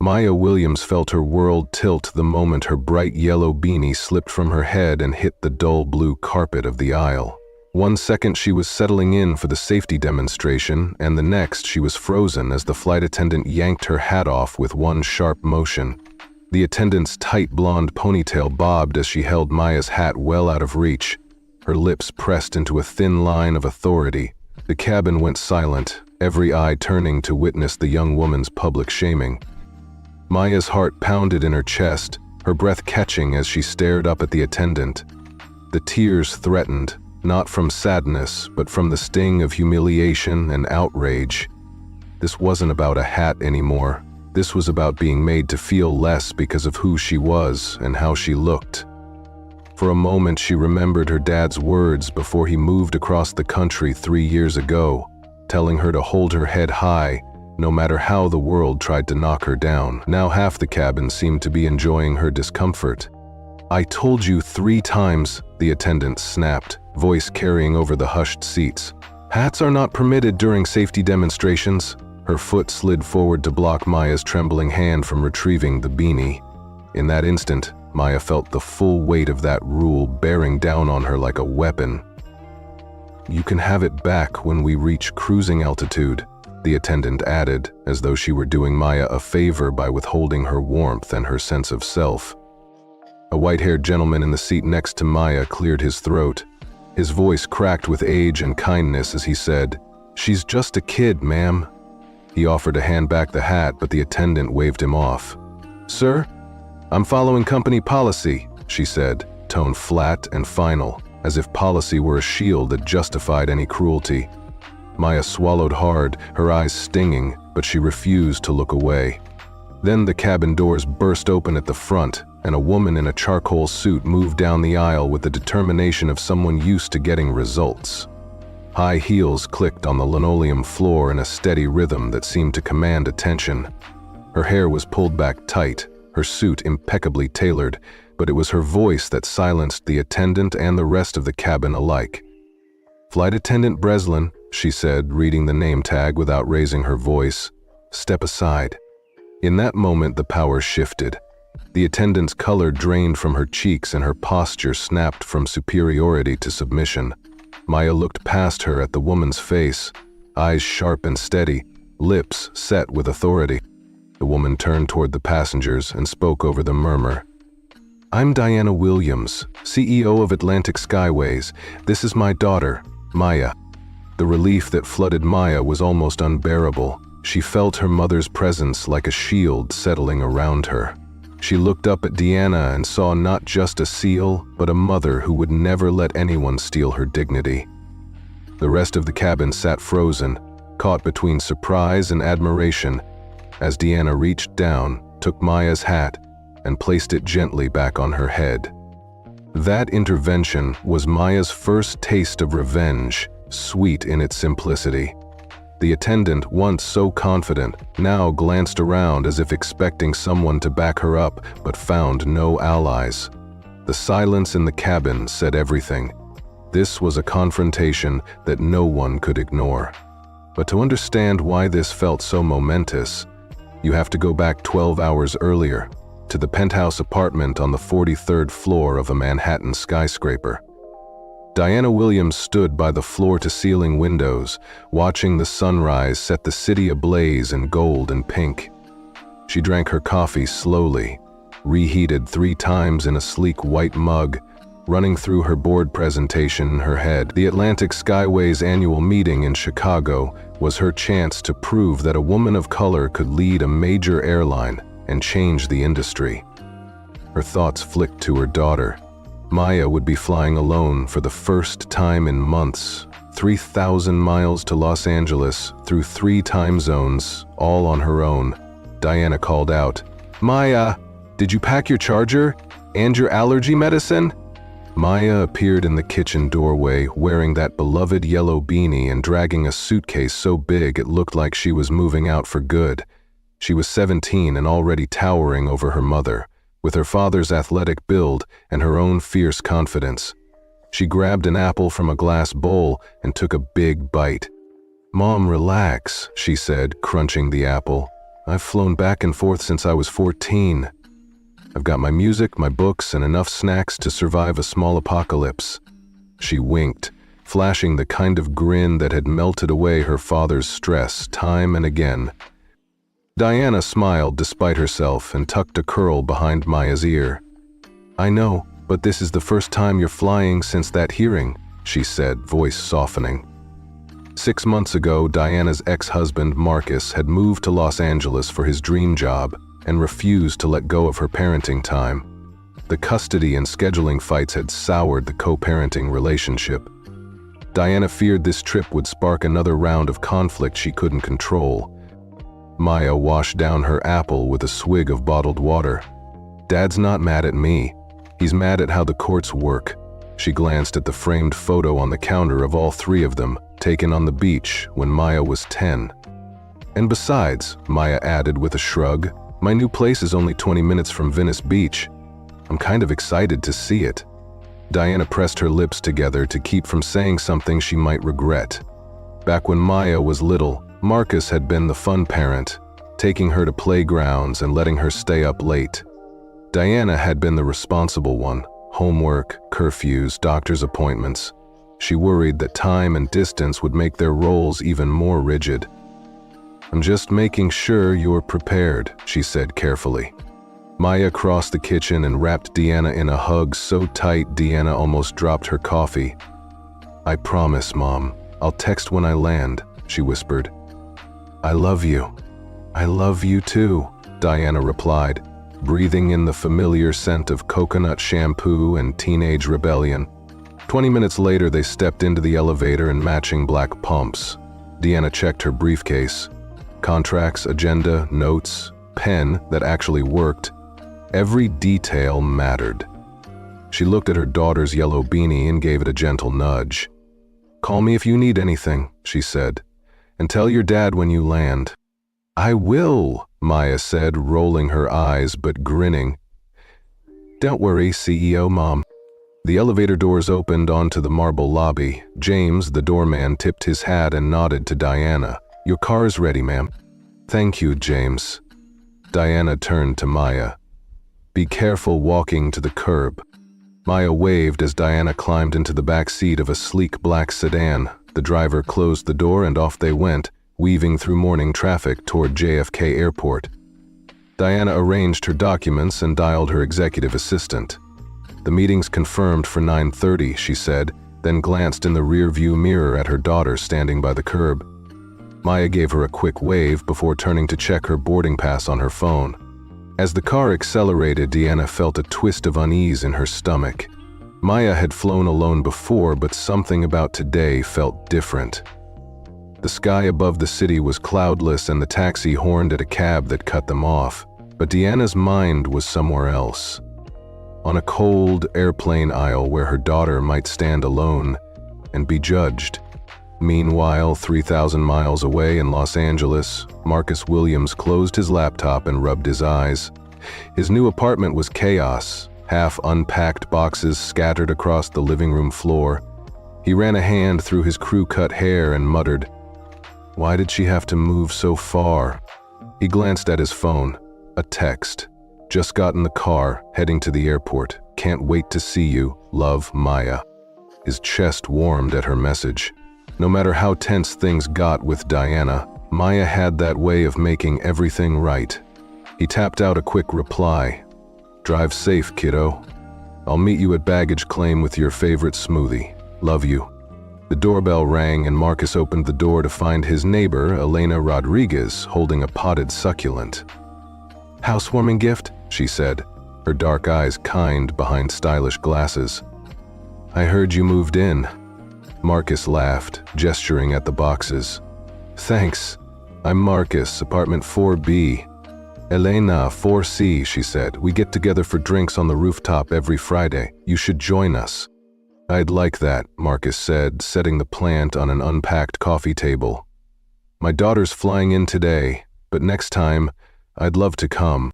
Maya Williams felt her world tilt the moment her bright yellow beanie slipped from her head and hit the dull blue carpet of the aisle. 1 second she was settling in for the safety demonstration, and the next she was frozen as the flight attendant yanked her hat off with one sharp motion. The attendant's tight blonde ponytail bobbed as she held Maya's hat well out of reach, her lips pressed into a thin line of authority. The cabin went silent, every eye turning to witness the young woman's public shaming. Maya's heart pounded in her chest, her breath catching as she stared up at the attendant. The tears threatened, not from sadness, but from the sting of humiliation and outrage. This wasn't about a hat anymore. This was about being made to feel less because of who she was and how she looked. For a moment she remembered her dad's words before he moved across the country 3 years ago, telling her to hold her head high, no matter how the world tried to knock her down. Now half the cabin seemed to be enjoying her discomfort. "I told you 3 times, the attendant snapped, voice carrying over the hushed seats. "Hats are not permitted during safety demonstrations." Her foot slid forward to block Maya's trembling hand from retrieving the beanie. In that instant, Maya felt the full weight of that rule bearing down on her like a weapon. "You can have it back when we reach cruising altitude," the attendant added, as though she were doing Maya a favor by withholding her warmth and her sense of self. A white-haired gentleman in the seat next to Maya cleared his throat. His voice cracked with age and kindness as he said, "She's just a kid, ma'am." He offered to hand back the hat, but the attendant waved him off. "Sir, I'm following company policy," she said, tone flat and final, as if policy were a shield that justified any cruelty. Maya swallowed hard, her eyes stinging, but she refused to look away. Then the cabin doors burst open at the front, and a woman in a charcoal suit moved down the aisle with the determination of someone used to getting results. High heels clicked on the linoleum floor in a steady rhythm that seemed to command attention. Her hair was pulled back tight, her suit impeccably tailored, but it was her voice that silenced the attendant and the rest of the cabin alike. "Flight Attendant Breslin," she said, reading the name tag without raising her voice. "Step aside." In that moment the power shifted. The attendant's color drained from her cheeks and her posture snapped from superiority to submission. Maya looked past her at the woman's face, eyes sharp and steady, lips set with authority. The woman turned toward the passengers and spoke over the murmur. "I'm Diana Williams, CEO of Atlantic Skyways. This is my daughter, Maya." The relief that flooded Maya was almost unbearable. She felt her mother's presence like a shield settling around her. She looked up at Deanna and saw not just a seal, but a mother who would never let anyone steal her dignity. The rest of the cabin sat frozen, caught between surprise and admiration, as Deanna reached down, took Maya's hat, and placed it gently back on her head. That intervention was Maya's first taste of revenge, sweet in its simplicity. The attendant, once so confident, now glanced around as if expecting someone to back her up, but found no allies. The silence in the cabin said everything. This was a confrontation that no one could ignore. But to understand why this felt so momentous, you have to go back 12 hours earlier, to the penthouse apartment on the 43rd floor of a Manhattan skyscraper. Diana Williams stood by the floor-to-ceiling windows, watching the sunrise set the city ablaze in gold and pink. She drank her coffee slowly, reheated 3 times in a sleek white mug, running through her board presentation in her head. The Atlantic Skyways annual meeting in Chicago was her chance to prove that a woman of color could lead a major airline and change the industry. Her thoughts flicked to her daughter. Maya would be flying alone for the first time in months, 3,000 miles to Los Angeles through 3 time zones, all on her own. Diana called out, "Maya, did you pack your charger and your allergy medicine?" Maya appeared in the kitchen doorway wearing that beloved yellow beanie and dragging a suitcase so big it looked like she was moving out for good. She was 17 and already towering over her mother, with her father's athletic build and her own fierce confidence. She grabbed an apple from a glass bowl and took a big bite. "Mom, relax," she said, crunching the apple. I've flown back and forth since I was 14. I've got my music, my books, and enough snacks to survive a small apocalypse." She winked, flashing the kind of grin that had melted away her father's stress time and again. Diana smiled despite herself and tucked a curl behind Maya's ear. "I know, but this is the first time you're flying since that hearing," she said, voice softening. 6 months ago, Diana's ex-husband, Marcus, had moved to Los Angeles for his dream job and refused to let go of her parenting time. The custody and scheduling fights had soured the co-parenting relationship. Diana feared this trip would spark another round of conflict she couldn't control. Maya washed down her apple with a swig of bottled water. "Dad's not mad at me. He's mad at how the courts work." She glanced at the framed photo on the counter of all 3 of them, taken on the beach when Maya was 10. "And besides," Maya added with a shrug, "my new place is only 20 minutes from Venice Beach. I'm kind of excited to see it." Diana pressed her lips together to keep from saying something she might regret. Back when Maya was little, Marcus had been the fun parent, taking her to playgrounds and letting her stay up late. Diana had been the responsible one, homework, curfews, doctor's appointments. She worried that time and distance would make their roles even more rigid. "I'm just making sure you're prepared," she said carefully. Maya crossed the kitchen and wrapped Diana in a hug so tight Diana almost dropped her coffee. "I promise, Mom. I'll text when I land," she whispered. "I love you." "I love you too," Diana replied, breathing in the familiar scent of coconut shampoo and teenage rebellion. 20 minutes later, they stepped into the elevator in matching black pumps. Diana checked her briefcase. Contracts, agenda, notes, pen that actually worked. Every detail mattered. She looked at her daughter's yellow beanie and gave it a gentle nudge. "Call me if you need anything," she said, "and tell your dad when you land." "I will," Maya said, rolling her eyes but grinning. "Don't worry, CEO Mom." The elevator doors opened onto the marble lobby. James, the doorman, tipped his hat and nodded to Diana. "Your car's ready, ma'am." "Thank you, James." Diana turned to Maya. "Be careful walking to the curb." Maya waved as Diana climbed into the back seat of a sleek black sedan. The driver closed the door and off they went, weaving through morning traffic toward JFK Airport. Diana arranged her documents and dialed her executive assistant. "The meeting's confirmed for 9:30, she said, then glanced in the rear-view mirror at her daughter standing by the curb. Maya gave her a quick wave before turning to check her boarding pass on her phone. As the car accelerated, Diana felt a twist of unease in her stomach. Maya had flown alone before, but something about today felt different. The sky above the city was cloudless and the taxi horned at a cab that cut them off, but Diana's mind was somewhere else. On a cold airplane aisle where her daughter might stand alone and be judged. Meanwhile, 3,000 miles away in Los Angeles, Marcus Williams closed his laptop and rubbed his eyes. His new apartment was chaos, half-unpacked boxes scattered across the living room floor. He ran a hand through his crew-cut hair and muttered, "Why did she have to move so far?" He glanced at his phone. A text. "Just got in the car, heading to the airport. Can't wait to see you. Love, Maya." His chest warmed at her message. No matter how tense things got with Diana, Maya had that way of making everything right. He tapped out a quick reply. "Drive safe, kiddo. I'll meet you at baggage claim with your favorite smoothie. Love you." The doorbell rang and Marcus opened the door to find his neighbor, Elena Rodriguez, holding a potted succulent. "Housewarming gift?" she said, her dark eyes kind behind stylish glasses. "I heard you moved in." Marcus laughed, gesturing at the boxes. "Thanks. I'm Marcus, apartment 4B. Elena, 4C, she said. "We get together for drinks on the rooftop every Friday. You should join us." "I'd like that," Marcus said, setting the plant on an unpacked coffee table. "My daughter's flying in today, but next time, I'd love to come."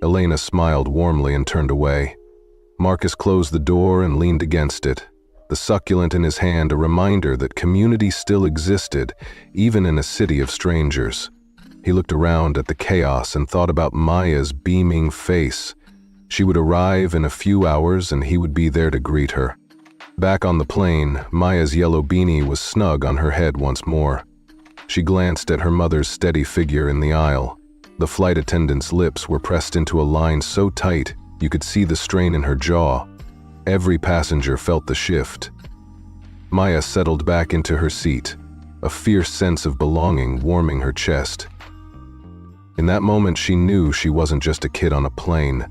Elena smiled warmly and turned away. Marcus closed the door and leaned against it, the succulent in his hand a reminder that community still existed, even in a city of strangers. He looked around at the chaos and thought about Maya's beaming face. She would arrive in a few hours and he would be there to greet her. Back on the plane, Maya's yellow beanie was snug on her head once more. She glanced at her mother's steady figure in the aisle. The flight attendant's lips were pressed into a line so tight you could see the strain in her jaw. Every passenger felt the shift. Maya settled back into her seat, a fierce sense of belonging warming her chest. In that moment, she knew she wasn't just a kid on a plane.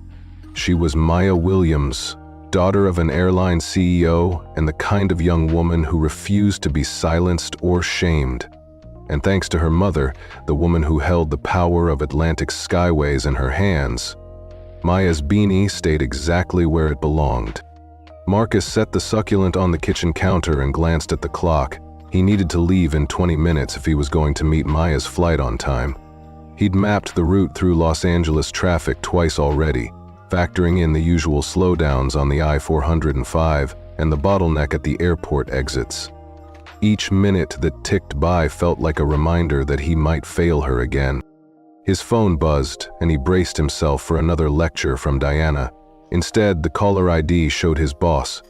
She was Maya Williams, daughter of an airline CEO and the kind of young woman who refused to be silenced or shamed. And thanks to her mother, the woman who held the power of Atlantic skyways in her hands, Maya's beanie stayed exactly where it belonged. Marcus set the succulent on the kitchen counter and glanced at the clock. He needed to leave in 20 minutes if he was going to meet Maya's flight on time. He'd mapped the route through Los Angeles traffic twice already, factoring in the usual slowdowns on the I-405 and the bottleneck at the airport exits. Each minute that ticked by felt like a reminder that he might fail her again. His phone buzzed, and he braced himself for another lecture from Diana. Instead, the caller ID showed his boss.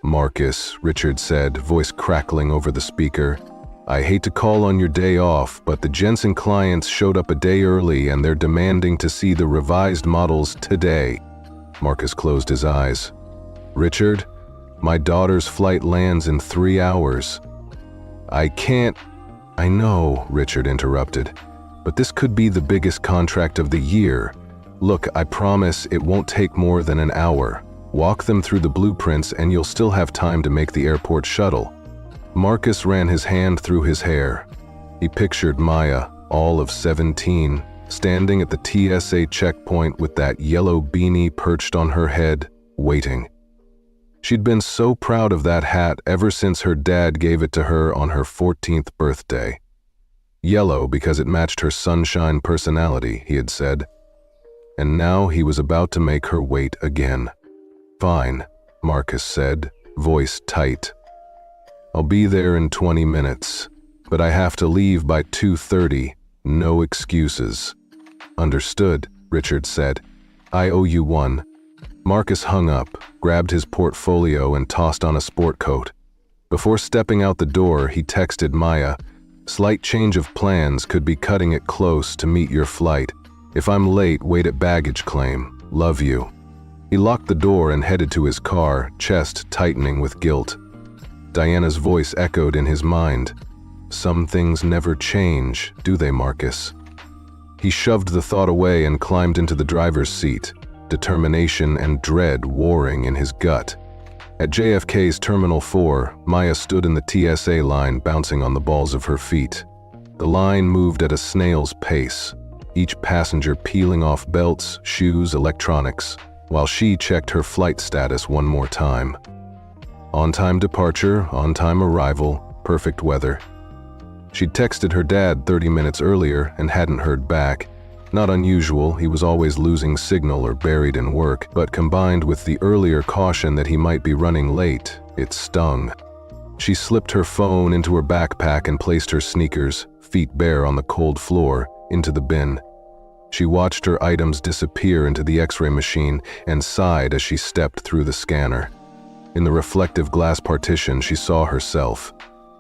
"Marcus," Richard said, voice crackling over the speaker. "I hate to call on your day off, but the Jensen clients showed up a day early and they're demanding to see the revised models today." Marcus closed his eyes. "Richard, my daughter's flight lands in 3 hours. I can't—" "I know," Richard interrupted, "but this could be the biggest contract of the year. Look, I promise it won't take more than an hour. Walk them through the blueprints and you'll still have time to make the airport shuttle." Marcus ran his hand through his hair. He pictured Maya, all of 17, standing at the TSA checkpoint with that yellow beanie perched on her head, waiting. She'd been so proud of that hat ever since her dad gave it to her on her 14th birthday. Yellow because it matched her sunshine personality, he had said. And now he was about to make her wait again. "Fine," Marcus said, voice tight. "I'll be there in 20 minutes, but I have to leave by 2:30. No excuses." "Understood," Richard said. "I owe you one." Marcus hung up, grabbed his portfolio and tossed on a sport coat. Before stepping out the door, he texted Maya, "Slight change of plans, could be cutting it close to meet your flight. If I'm late, wait at baggage claim. Love you." He locked the door and headed to his car, chest tightening with guilt. Diana's voice echoed in his mind. "Some things never change, do they, Marcus?" He shoved the thought away and climbed into the driver's seat, determination and dread warring in his gut. At JFK's Terminal 4, Maya stood in the TSA line, bouncing on the balls of her feet. The line moved at a snail's pace, each passenger peeling off belts, shoes, electronics, while she checked her flight status one more time. On-time departure, on-time arrival, perfect weather. She'd texted her dad 30 minutes earlier and hadn't heard back. Not unusual, he was always losing signal or buried in work, but combined with the earlier caution that he might be running late, it stung. She slipped her phone into her backpack and placed her sneakers, feet bare on the cold floor, into the bin. She watched her items disappear into the X-ray machine and sighed as she stepped through the scanner. In the reflective glass partition, she saw herself.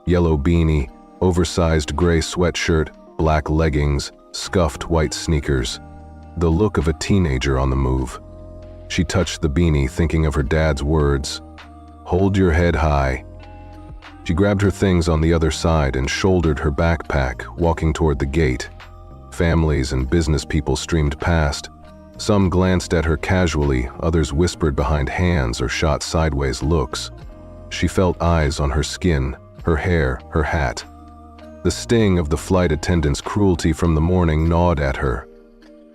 Yellow beanie, oversized gray sweatshirt, black leggings, scuffed white sneakers. The look of a teenager on the move. She touched the beanie, thinking of her dad's words, "Hold your head high." She grabbed her things on the other side and shouldered her backpack, walking toward the gate. Families and business people streamed past. Some glanced at her casually, others whispered behind hands or shot sideways looks. She felt eyes on her skin, her hair, her hat. The sting of the flight attendant's cruelty from the morning gnawed at her.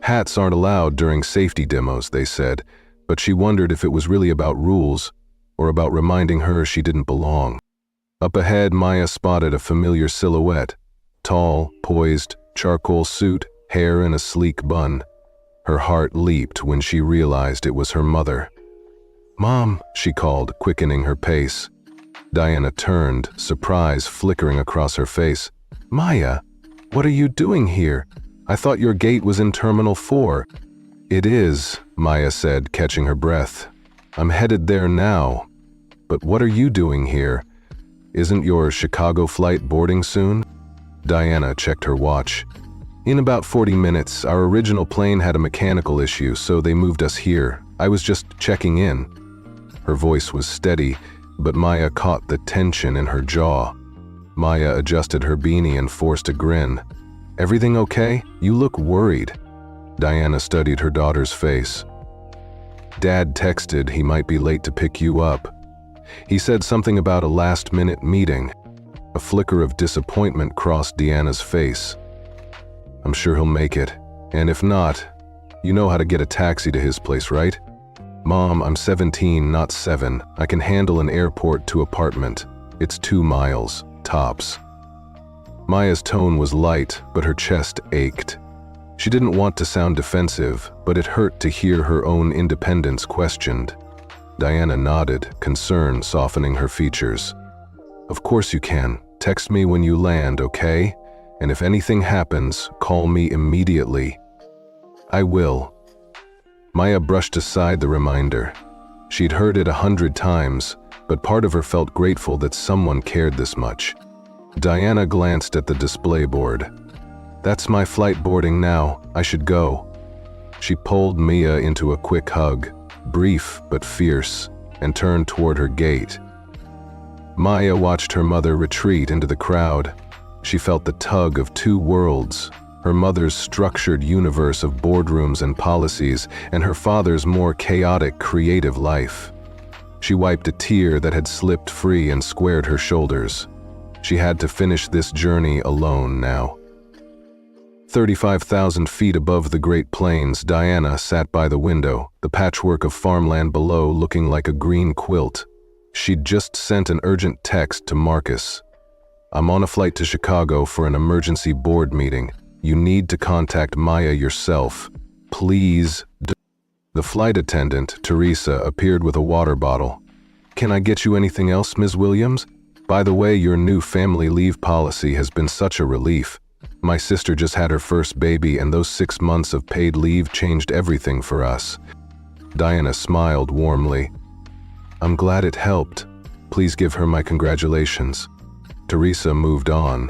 Hats aren't allowed during safety demos, they said, but she wondered if it was really about rules or about reminding her she didn't belong. Up ahead, Maya spotted a familiar silhouette. Tall, poised, charcoal suit, hair in a sleek bun. Her heart leaped when she realized it was her mother. "Mom," she called, quickening her pace. Diana turned, surprise flickering across her face. "Maya, what are you doing here? I thought your gate was in Terminal 4. It is, Maya said, catching her breath. I'm headed there now. But what are you doing here? Isn't your Chicago flight boarding soon? Diana checked her watch. In about 40 minutes, our original plane had a mechanical issue, so they moved us here. I was just checking in. Her voice was steady, but Maya caught the tension in her jaw. Maya adjusted her beanie and forced a grin. Everything okay? You look worried. Diana studied her daughter's face. Dad texted he might be late to pick you up. He said something about a last-minute meeting. A flicker of disappointment crossed Deanna's face. I'm sure he'll make it, and if not, you know how to get a taxi to his place, right? Mom, I'm 17, not 7. I can handle an airport to apartment. It's 2 miles, tops. Maya's tone was light, but her chest ached. She didn't want to sound defensive, but it hurt to hear her own independence questioned. Diana nodded, concern softening her features. Of course you can. Text me when you land, okay? And if anything happens, call me immediately. I will. Maya brushed aside the reminder. She'd heard it 100 times, but part of her felt grateful that someone cared this much. Diana glanced at the display board. That's my flight boarding now. I should go. She pulled Mia into a quick hug, brief but fierce, and turned toward her gate. Maya watched her mother retreat into the crowd. She felt the tug of 2 worlds, her mother's structured universe of boardrooms and policies, and her father's more chaotic, creative life. She wiped a tear that had slipped free and squared her shoulders. She had to finish this journey alone now. 35,000 feet above the Great Plains, Diana sat by the window, the patchwork of farmland below looking like a green quilt. She'd just sent an urgent text to Marcus. I'm on a flight to Chicago for an emergency board meeting. You need to contact Maya yourself. Please. The flight attendant, Teresa, appeared with a water bottle. Can I get you anything else, Ms. Williams? By the way, your new family leave policy has been such a relief. My sister just had her first baby, and those 6 months of paid leave changed everything for us. Diana smiled warmly. I'm glad it helped. Please give her my congratulations. Teresa moved on.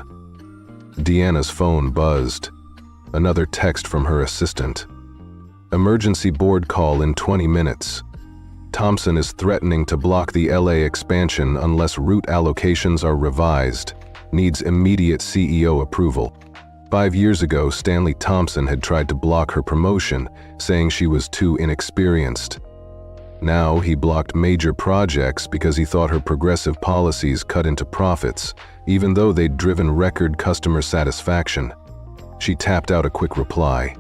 Deanna's phone buzzed. Another text from her assistant. Emergency board call in 20 minutes. Thompson is threatening to block the LA expansion unless route allocations are revised. Needs immediate CEO approval. 5 years ago, Stanley Thompson had tried to block her promotion, saying she was too inexperienced. Now he blocked major projects because he thought her progressive policies cut into profits, even though they'd driven record customer satisfaction. She tapped out a quick reply.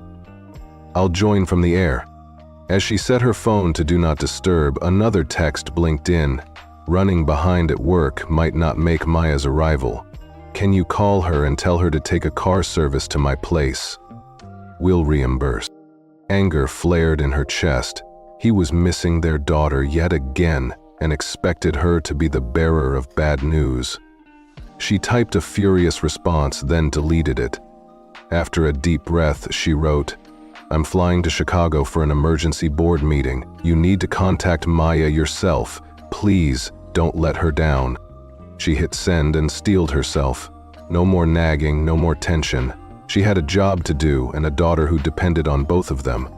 I'll join from the air. As she set her phone to Do Not Disturb, another text blinked in. Running behind at work might not make Maya's arrival. Can you call her and tell her to take a car service to my place? We'll reimburse. Anger flared in her chest. He was missing their daughter yet again and expected her to be the bearer of bad news. She typed a furious response, then deleted it. After a deep breath, she wrote, I'm flying to Chicago for an emergency board meeting. You need to contact Maya yourself. Please, don't let her down. She hit send and steeled herself. No more nagging, no more tension. She had a job to do and a daughter who depended on both of them.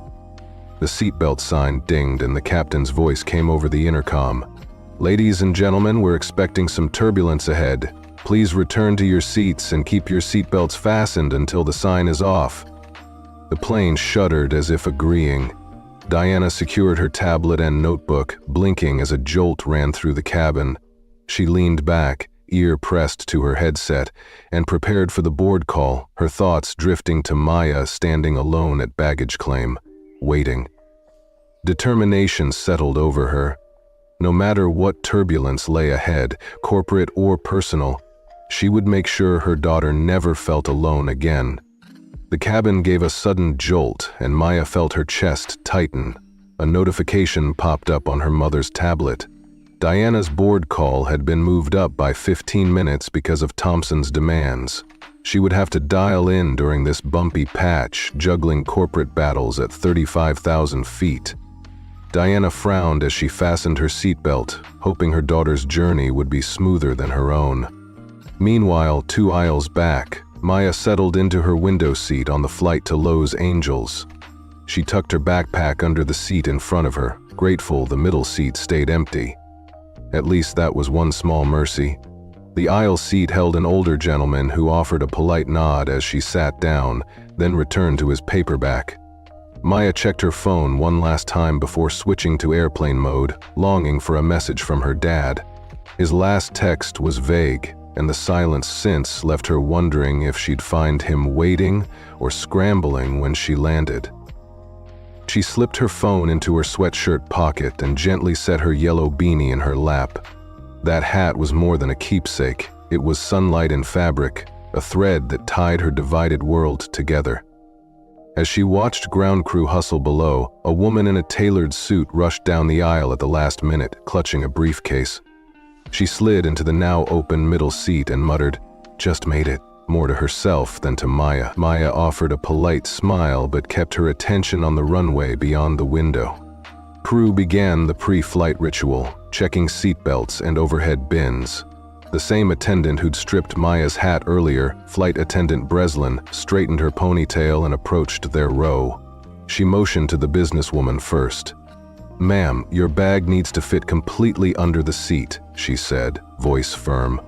The seatbelt sign dinged and the captain's voice came over the intercom. Ladies and gentlemen, we're expecting some turbulence ahead. Please return to your seats and keep your seatbelts fastened until the sign is off. The plane shuddered as if agreeing. Diana secured her tablet and notebook, blinking as a jolt ran through the cabin. She leaned back, ear pressed to her headset, and prepared for the board call, her thoughts drifting to Maya standing alone at baggage claim, waiting. Determination settled over her. No matter what turbulence lay ahead, corporate or personal, she would make sure her daughter never felt alone again. The cabin gave a sudden jolt, and Maya felt her chest tighten. A notification popped up on her mother's tablet. Diana's board call had been moved up by 15 minutes because of Thompson's demands. She would have to dial in during this bumpy patch, juggling corporate battles at 35,000 feet. Diana frowned as she fastened her seatbelt, hoping her daughter's journey would be smoother than her own. Meanwhile, 2 aisles back, Maya settled into her window seat on the flight to Los Angeles. She tucked her backpack under the seat in front of her, grateful the middle seat stayed empty. At least that was one small mercy. The aisle seat held an older gentleman who offered a polite nod as she sat down, then returned to his paperback. Maya checked her phone one last time before switching to airplane mode, longing for a message from her dad. His last text was vague, and the silence since left her wondering if she'd find him waiting or scrambling when she landed. She slipped her phone into her sweatshirt pocket and gently set her yellow beanie in her lap. That hat was more than a keepsake. It was sunlight and fabric, a thread that tied her divided world together. As she watched ground crew hustle below, a woman in a tailored suit rushed down the aisle at the last minute, clutching a briefcase. She slid into the now open middle seat and muttered, "Just made it," more to herself than to Maya. Maya offered a polite smile but kept her attention on the runway beyond the window. Crew began the pre-flight ritual, checking seatbelts and overhead bins. The same attendant who'd stripped Maya's hat earlier, Flight Attendant Breslin, straightened her ponytail and approached their row. She motioned to the businesswoman first. "Ma'am, your bag needs to fit completely under the seat," she said, voice firm.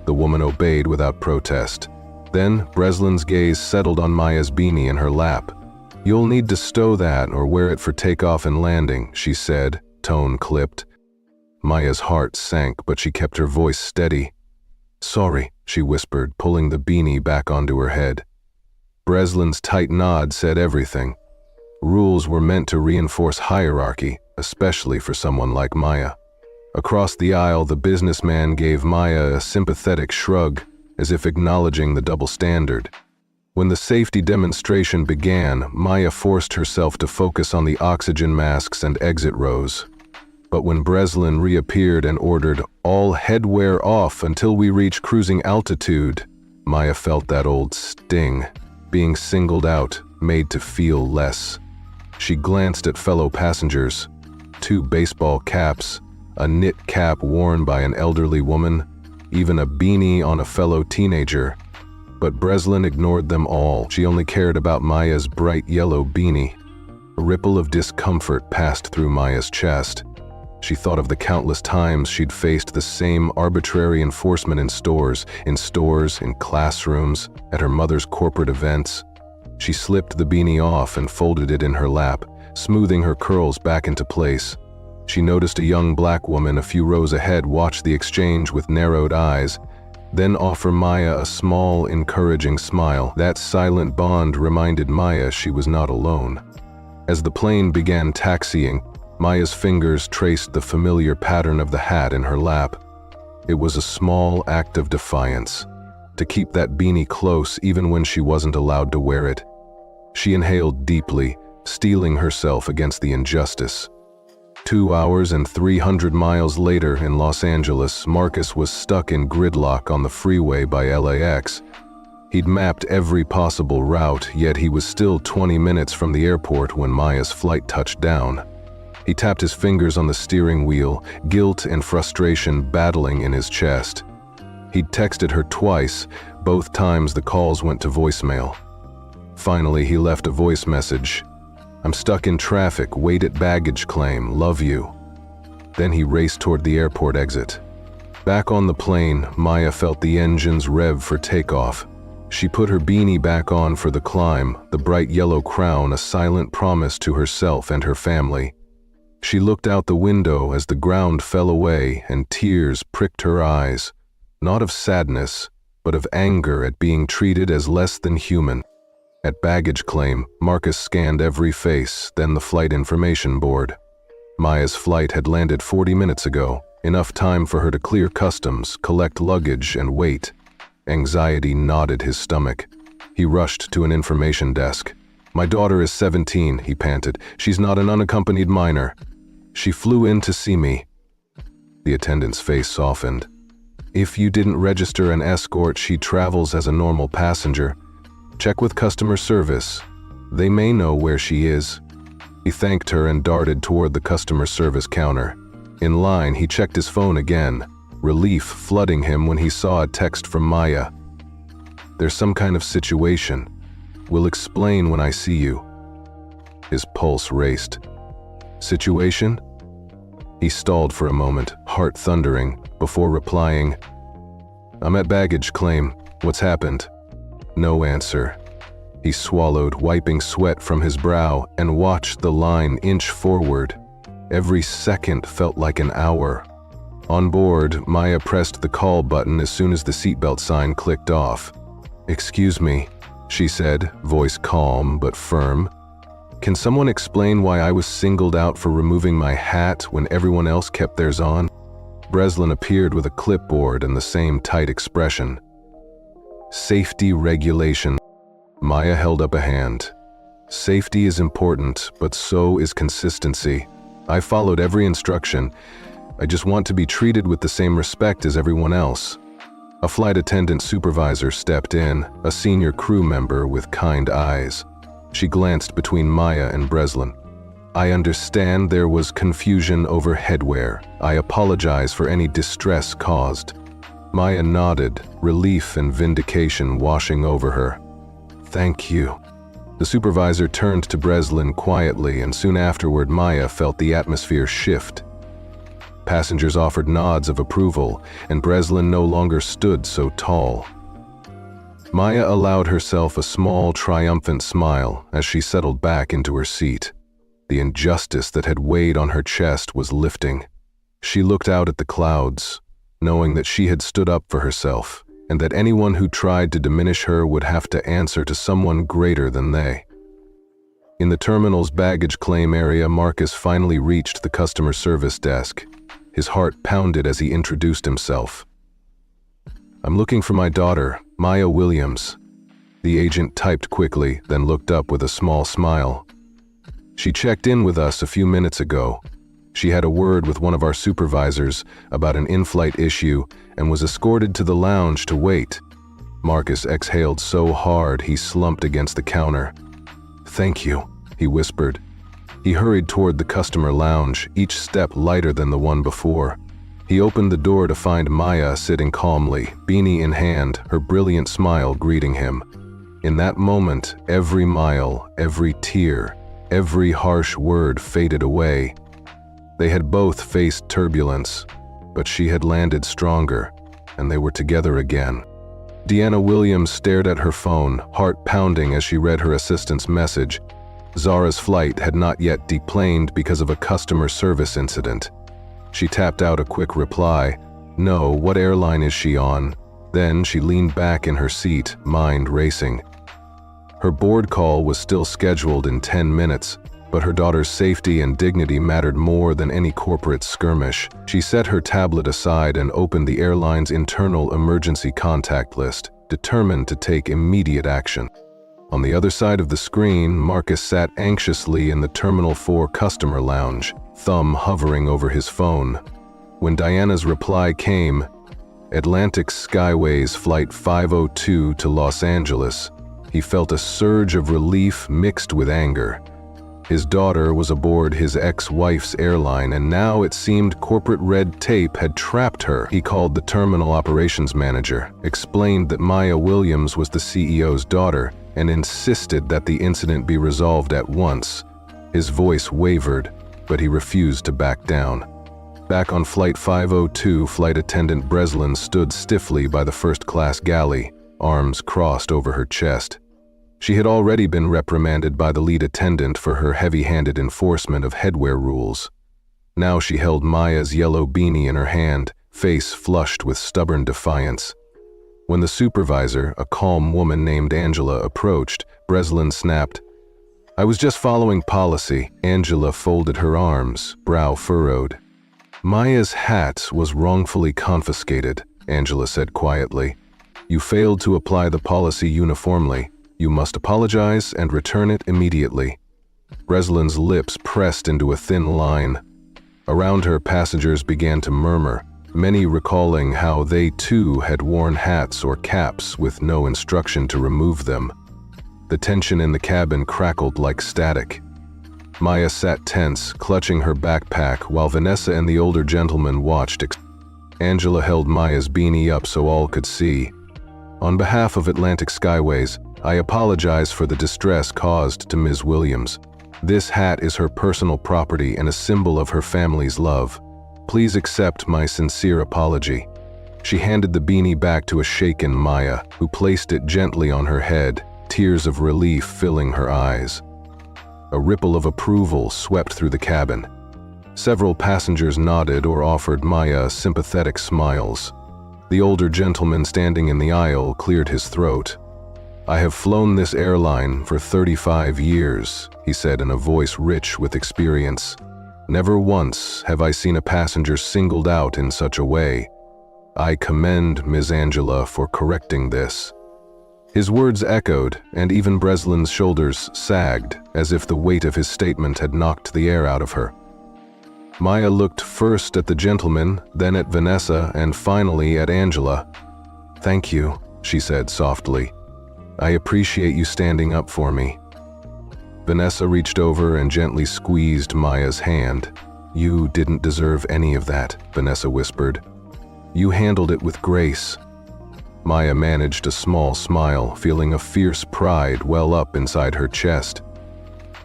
The woman obeyed without protest. Then Breslin's gaze settled on Maya's beanie in her lap. "You'll need to stow that or wear it for takeoff and landing," she said, tone clipped. Maya's heart sank, but she kept her voice steady. "Sorry," she whispered, pulling the beanie back onto her head. Breslin's tight nod said everything. Rules were meant to reinforce hierarchy, especially for someone like Maya. Across the aisle, the businessman gave Maya a sympathetic shrug, as if acknowledging the double standard. When the safety demonstration began, Maya forced herself to focus on the oxygen masks and exit rows. But when Breslin reappeared and ordered, "All headwear off until we reach cruising altitude," Maya felt that old sting, being singled out, made to feel less. She glanced at fellow passengers. 2 baseball caps, a knit cap worn by an elderly woman, even a beanie on a fellow teenager. But Breslin ignored them all. She only cared about Maya's bright yellow beanie. A ripple of discomfort passed through Maya's chest. She thought of the countless times she'd faced the same arbitrary enforcement in stores, in classrooms, at her mother's corporate events. She slipped the beanie off and folded it in her lap, smoothing her curls back into place. She noticed a young black woman a few rows ahead watch the exchange with narrowed eyes, then offer Maya a small, encouraging smile. That silent bond reminded Maya she was not alone. As the plane began taxiing, Maya's fingers traced the familiar pattern of the hat in her lap. It was a small act of defiance, to keep that beanie close even when she wasn't allowed to wear it. She inhaled deeply, steeling herself against the injustice. 2 hours and 300 miles later in Los Angeles, Marcus was stuck in gridlock on the freeway by LAX. He'd mapped every possible route, yet he was still 20 minutes from the airport when Maya's flight touched down. He tapped his fingers on the steering wheel, guilt and frustration battling in his chest. He'd texted her twice, both times the calls went to voicemail. Finally, he left a voice message. "I'm stuck in traffic, wait at baggage claim, love you." Then he raced toward the airport exit. Back on the plane, Maya felt the engines rev for takeoff. She put her beanie back on for the climb, the bright yellow crown a silent promise to herself and her family. She looked out the window as the ground fell away and tears pricked her eyes, not of sadness, but of anger at being treated as less than human. At baggage claim, Marcus scanned every face, then the flight information board. Maya's flight had landed 40 minutes ago, enough time for her to clear customs, collect luggage, and wait. Anxiety knotted his stomach. He rushed to an information desk. "My daughter is 17, he panted. "She's not an unaccompanied minor. She flew in to see me." The attendant's face softened. If you didn't register an escort, she travels as a normal passenger. Check with customer service. They may know where she is." He thanked her and darted toward the customer service counter. In line, he checked his phone again, relief flooding him when he saw a text from Maya. "There's some kind of situation. We'll explain when I see you." His pulse raced. "Situation?" He stalled for a moment, heart thundering, before replying, "I'm at baggage claim. What's happened?" No answer. He swallowed, wiping sweat from his brow, and watched the line inch forward. Every second felt like an hour. On board, Maya pressed the call button as soon as the seatbelt sign clicked off. "Excuse me," she said, voice calm but firm. "Can someone explain why I was singled out for removing my hat when everyone else kept theirs on?" Breslin appeared with a clipboard and the same tight expression. "Safety regulation." Maya held up a hand. "Safety is important, but so is consistency. I followed every instruction. I just want to be treated with the same respect as everyone else." A flight attendant supervisor stepped in, a senior crew member with kind eyes. She glanced between Maya and Breslin. "I understand there was confusion over headwear. I apologize for any distress caused." Maya nodded, relief and vindication washing over her. "Thank you." The supervisor turned to Breslin quietly, and soon afterward Maya felt the atmosphere shift. Passengers offered nods of approval, and Breslin no longer stood so tall. Maya allowed herself a small, triumphant smile as she settled back into her seat. The injustice that had weighed on her chest was lifting. She looked out at the clouds, knowing that she had stood up for herself, and that anyone who tried to diminish her would have to answer to someone greater than they. In the terminal's baggage claim area, Marcus finally reached the customer service desk. His heart pounded as he introduced himself. "I'm looking for my daughter, Maya Williams." The agent typed quickly, then looked up with a small smile. "She checked in with us a few minutes ago. She had a word with one of our supervisors about an in-flight issue and was escorted to the lounge to wait." Marcus exhaled so hard he slumped against the counter. "Thank you," he whispered. He hurried toward the customer lounge, each step lighter than the one before. He opened the door to find Maya sitting calmly, beanie in hand, her brilliant smile greeting him. In that moment, every mile, every tear, every harsh word faded away. They had both faced turbulence, but she had landed stronger, and they were together again. Deanna Williams stared at her phone, heart pounding as she read her assistant's message. Zara's flight had not yet deplaned because of a customer service incident. She tapped out a quick reply. "No, what airline is she on?" Then she leaned back in her seat, mind racing. Her board call was still scheduled in 10 minutes, but her daughter's safety and dignity mattered more than any corporate skirmish. She set her tablet aside and opened the airline's internal emergency contact list, determined to take immediate action. On the other side of the screen, Marcus sat anxiously in the Terminal 4 customer lounge, thumb hovering over his phone. When Diana's reply came, Atlantic Skyways Flight 502 to Los Angeles, he felt a surge of relief mixed with anger. His daughter was aboard his ex-wife's airline, and now it seemed corporate red tape had trapped her. He called the terminal operations manager, explained that Maya Williams was the CEO's daughter, and insisted that the incident be resolved at once. His voice wavered, but he refused to back down. Back on Flight 502, Flight Attendant Breslin stood stiffly by the first-class galley, arms crossed over her chest. She had already been reprimanded by the lead attendant for her heavy-handed enforcement of headwear rules. Now she held Maya's yellow beanie in her hand, face flushed with stubborn defiance. When the supervisor, a calm woman named Angela, approached, Breslin snapped, "I was just following policy." Angela folded her arms, brow furrowed. "Maya's hat was wrongfully confiscated," Angela said quietly. "You failed to apply the policy uniformly. You must apologize and return it immediately." Breslin's lips pressed into a thin line. Around her, passengers began to murmur. many recalling how they too had worn hats or caps with no instruction to remove them. The tension in the cabin crackled like static. Maya sat tense, clutching her backpack, while Vanessa and the older gentleman watched. Angela held Maya's beanie up so all could see. "On behalf of Atlantic Skyways, I apologize for the distress caused to Ms. Williams. This hat is her personal property and a symbol of her family's love. Please accept my sincere apology." She handed the beanie back to a shaken Maya, who placed it gently on her head, tears of relief filling her eyes. A ripple of approval swept through the cabin. Several passengers nodded or offered Maya sympathetic smiles. The older gentleman standing in the aisle cleared his throat. "I have flown this airline for 35 years, he said in a voice rich with experience. "Never once have I seen a passenger singled out in such a way. I commend Ms. Angela for correcting this." His words echoed, and even Breslin's shoulders sagged, as if the weight of his statement had knocked the air out of her. Maya looked first at the gentleman, then at Vanessa, and finally at Angela. "Thank you," she said softly. "I appreciate you standing up for me." Vanessa reached over and gently squeezed Maya's hand. "You didn't deserve any of that," Vanessa whispered. "You handled it with grace." Maya managed a small smile, feeling a fierce pride well up inside her chest.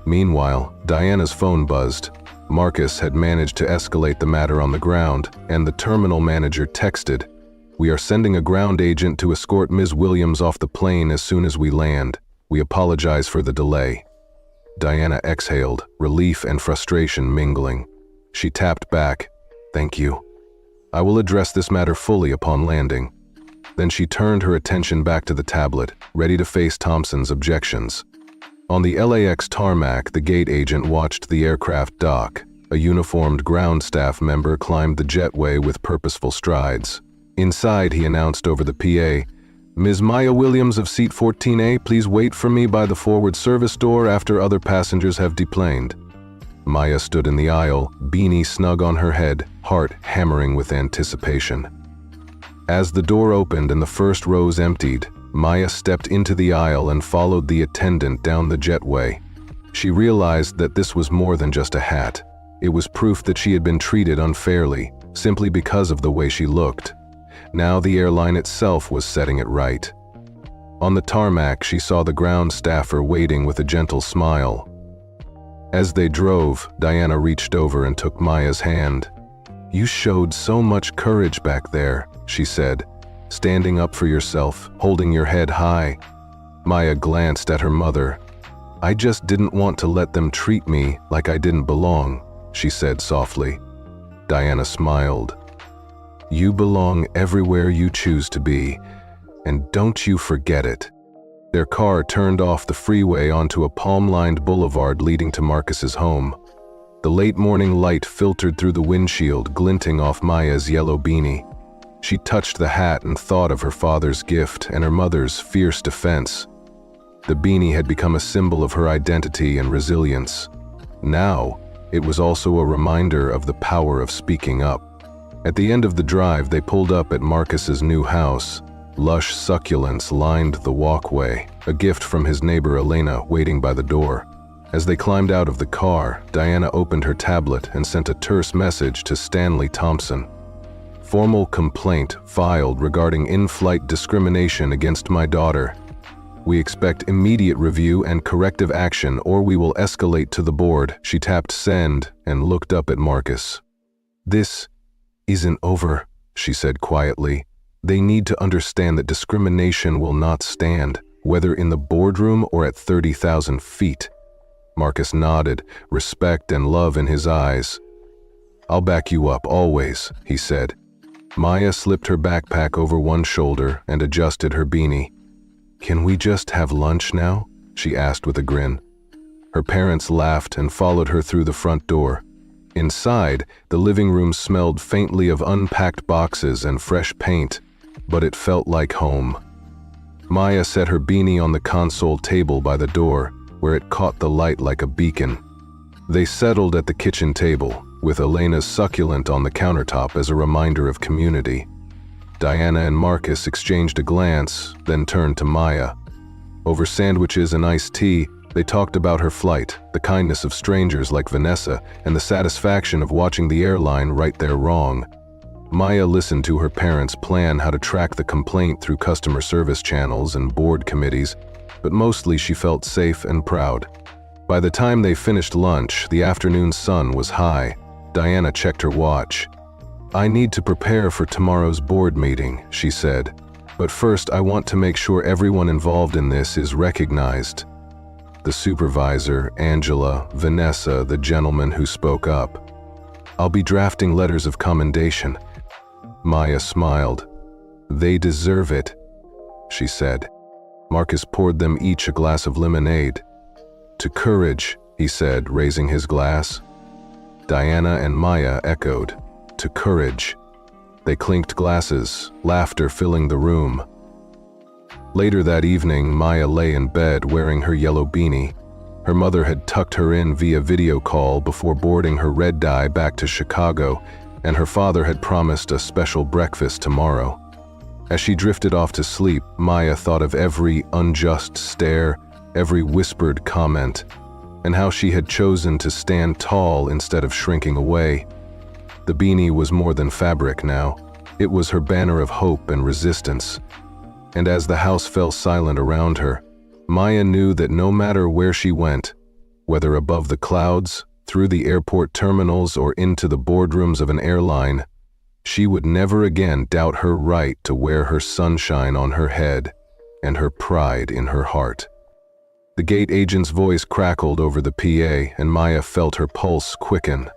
Meanwhile, Diana's phone buzzed. Marcus had managed to escalate the matter on the ground, and the terminal manager texted, "We are sending a ground agent to escort Ms. Williams off the plane as soon as we land. We apologize for the delay." Diana exhaled, relief and frustration mingling. She tapped back, "Thank you. I will address this matter fully upon landing." Then she turned her attention back to the tablet, ready to face Thompson's objections. On the LAX tarmac, the gate agent watched the aircraft dock. A uniformed ground staff member climbed the jetway with purposeful strides. Inside, he announced over the PA, "Ms. Maya Williams of seat 14A, please wait for me by the forward service door after other passengers have deplaned." Maya stood in the aisle, beanie snug on her head, heart hammering with anticipation. As the door opened and the first rows emptied, Maya stepped into the aisle and followed the attendant down the jetway. She realized that this was more than just a hat. It was proof that she had been treated unfairly, simply because of the way she looked. Now the airline itself was setting it right. On the tarmac, she saw the ground staffer waiting with a gentle smile. As they drove, Diana reached over and took Maya's hand. "You showed so much courage back there," she said, "standing up for yourself, holding your head high." Maya glanced at her mother. "I just didn't want to let them treat me like I didn't belong," she said softly. Diana smiled. "You belong everywhere you choose to be, and don't you forget it." Their car turned off the freeway onto a palm-lined boulevard leading to Marcus's home. The late morning light filtered through the windshield, glinting off Maya's yellow beanie. She touched the hat and thought of her father's gift and her mother's fierce defense. The beanie had become a symbol of her identity and resilience. Now, it was also a reminder of the power of speaking up. At the end of the drive, they pulled up at Marcus's new house. Lush succulents lined the walkway, a gift from his neighbor Elena waiting by the door. As they climbed out of the car, Diana opened her tablet and sent a terse message to Stanley Thompson. "Formal complaint filed regarding in-flight discrimination against my daughter. We expect immediate review and corrective action, or we will escalate to the board." She tapped send and looked up at Marcus. "This isn't over," she said quietly. "They need to understand that discrimination will not stand, whether in the boardroom or at 30,000 feet. Marcus nodded, respect and love in his eyes. "I'll back you up, always," he said. Maya slipped her backpack over one shoulder and adjusted her beanie. "Can we just have lunch now?" she asked with a grin. Her parents laughed and followed her through the front door. Inside, the living room smelled faintly of unpacked boxes and fresh paint, but it felt like home. Maya set her beanie on the console table by the door, where it caught the light like a beacon. They settled at the kitchen table, with Elena's succulent on the countertop as a reminder of community. Diana and Marcus exchanged a glance, then turned to Maya. Over sandwiches and iced tea, they talked about her flight, the kindness of strangers like Vanessa, and the satisfaction of watching the airline right their wrong. Maya listened to her parents plan how to track the complaint through customer service channels and board committees, but mostly she felt safe and proud. By the time they finished lunch, the afternoon sun was high. Diana checked her watch. "I need to prepare for tomorrow's board meeting," she said. "But first I want to make sure everyone involved in this is recognized." The supervisor, Angela, Vanessa, the gentleman who spoke up. "I'll be drafting letters of commendation." Maya smiled. "They deserve it," she said. Marcus poured them each a glass of lemonade. "To courage," he said, raising his glass. Diana and Maya echoed, "To courage." They clinked glasses, laughter filling the room. Later that evening, Maya lay in bed wearing her yellow beanie. Her mother had tucked her in via video call before boarding her red-eye back to Chicago, and her father had promised a special breakfast tomorrow. As she drifted off to sleep, Maya thought of every unjust stare, every whispered comment, and how she had chosen to stand tall instead of shrinking away. The beanie was more than fabric now. It was her banner of hope and resistance. And as the house fell silent around her, Maya knew that no matter where she went, whether above the clouds, through the airport terminals, or into the boardrooms of an airline, she would never again doubt her right to wear her sunshine on her head and her pride in her heart. The gate agent's voice crackled over the PA, and Maya felt her pulse quicken.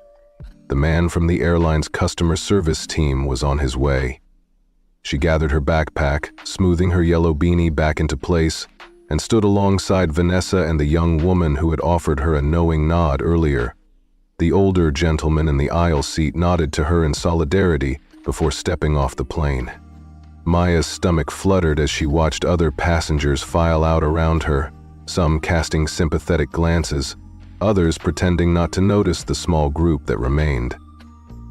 The man from the airline's customer service team was on his way. She gathered her backpack, smoothing her yellow beanie back into place, and stood alongside Vanessa and the young woman who had offered her a knowing nod earlier. The older gentleman in the aisle seat nodded to her in solidarity before stepping off the plane. Maya's stomach fluttered as she watched other passengers file out around her, some casting sympathetic glances, others pretending not to notice the small group that remained.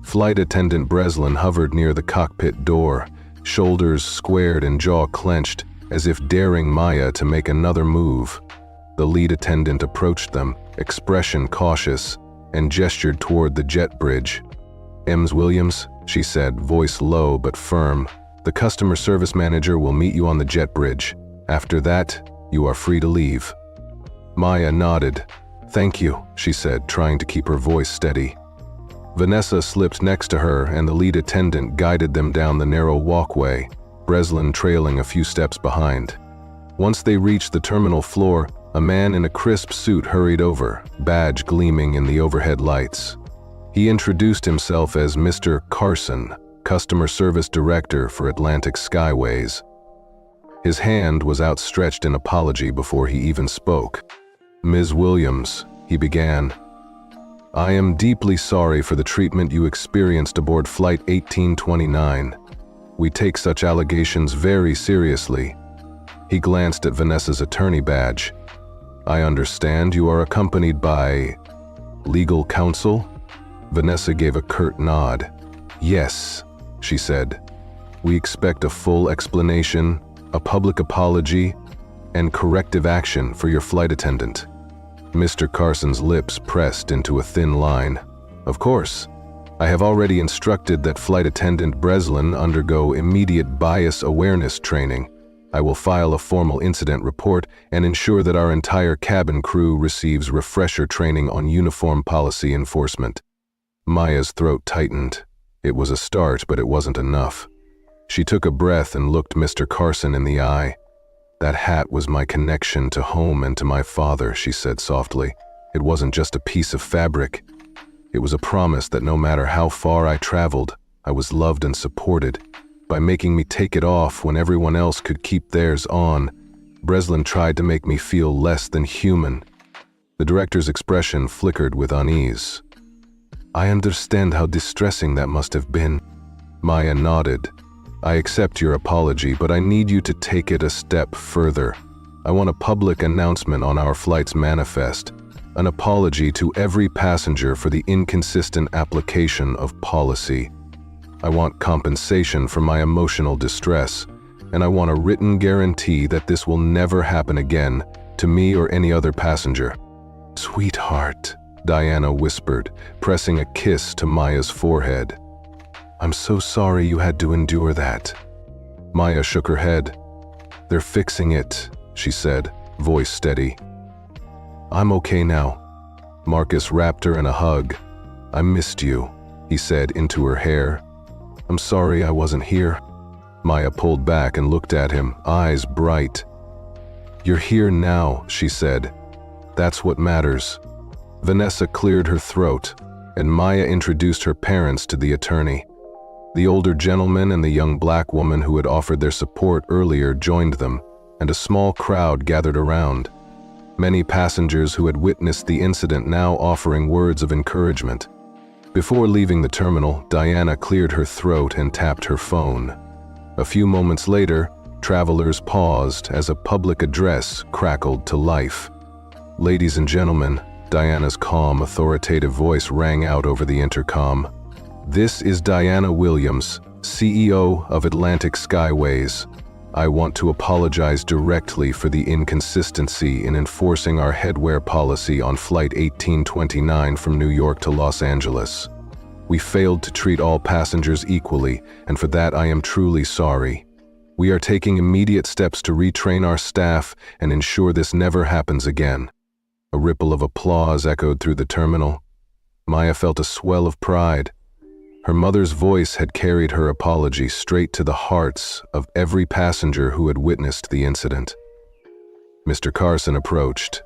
Flight attendant Breslin hovered near the cockpit door, shoulders squared and jaw clenched, as if daring Maya to make another move. The lead attendant approached them, expression cautious, and gestured toward the jet bridge. "Ms. Williams," she said, voice low but firm, "the customer service manager will meet you on the jet bridge. After that, you are free to leave." Maya nodded. "Thank you," she said, trying to keep her voice steady. Vanessa slipped next to her, and the lead attendant guided them down the narrow walkway, Breslin trailing a few steps behind. Once they reached the terminal floor, a man in a crisp suit hurried over, badge gleaming in the overhead lights. He introduced himself as Mr. Carson, Customer Service Director for Atlantic Skyways. His hand was outstretched in apology before he even spoke. "Ms. Williams," he began, "I am deeply sorry for the treatment you experienced aboard Flight 1829. We take such allegations very seriously." He glanced at Vanessa's attorney badge. "I understand you are accompanied by legal counsel?" Vanessa gave a curt nod. "Yes," she said. "We expect a full explanation, a public apology, and corrective action for your flight attendant." Mr. Carson's lips pressed into a thin line. "Of course. I have already instructed that Flight Attendant Breslin undergo immediate bias awareness training. I will file a formal incident report and ensure that our entire cabin crew receives refresher training on uniform policy enforcement." Maya's throat tightened. It was a start, but it wasn't enough. She took a breath and looked Mr. Carson in the eye. "That hat was my connection to home and to my father," she said softly. "It wasn't just a piece of fabric. It was a promise that no matter how far I traveled, I was loved and supported. By making me take it off when everyone else could keep theirs on, Breslin tried to make me feel less than human." The director's expression flickered with unease. "I understand how distressing that must have been." Maya nodded. "I accept your apology, but I need you to take it a step further. I want a public announcement on our flight's manifest. an apology to every passenger for the inconsistent application of policy. I want compensation for my emotional distress, and I want a written guarantee that this will never happen again to me or any other passenger." "Sweetheart," Diana whispered, pressing a kiss to Maya's forehead. "I'm so sorry you had to endure that." Maya shook her head. "They're fixing it," she said, voice steady. "I'm okay now." Marcus wrapped her in a hug. "I missed you," he said into her hair. "I'm sorry I wasn't here." Maya pulled back and looked at him, eyes bright. "You're here now," she said. "That's what matters." Vanessa cleared her throat, and Maya introduced her parents to the attorney. The older gentleman and the young black woman who had offered their support earlier joined them, and a small crowd gathered around. Many passengers who had witnessed the incident now offering words of encouragement. Before leaving the terminal, Diana cleared her throat and tapped her phone. A few moments later, travelers paused as a public address crackled to life. "Ladies and gentlemen," Diana's calm, authoritative voice rang out over the intercom. "This is Diana Williams, CEO of Atlantic Skyways. I want to apologize directly for the inconsistency in enforcing our headwear policy on Flight 1829 from New York to Los Angeles. We failed to treat all passengers equally, and for that I am truly sorry. We are taking immediate steps to retrain our staff and ensure this never happens again." A ripple of applause echoed through the terminal. Maya felt a swell of pride. Her mother's voice had carried her apology straight to the hearts of every passenger who had witnessed the incident. Mr. Carson approached.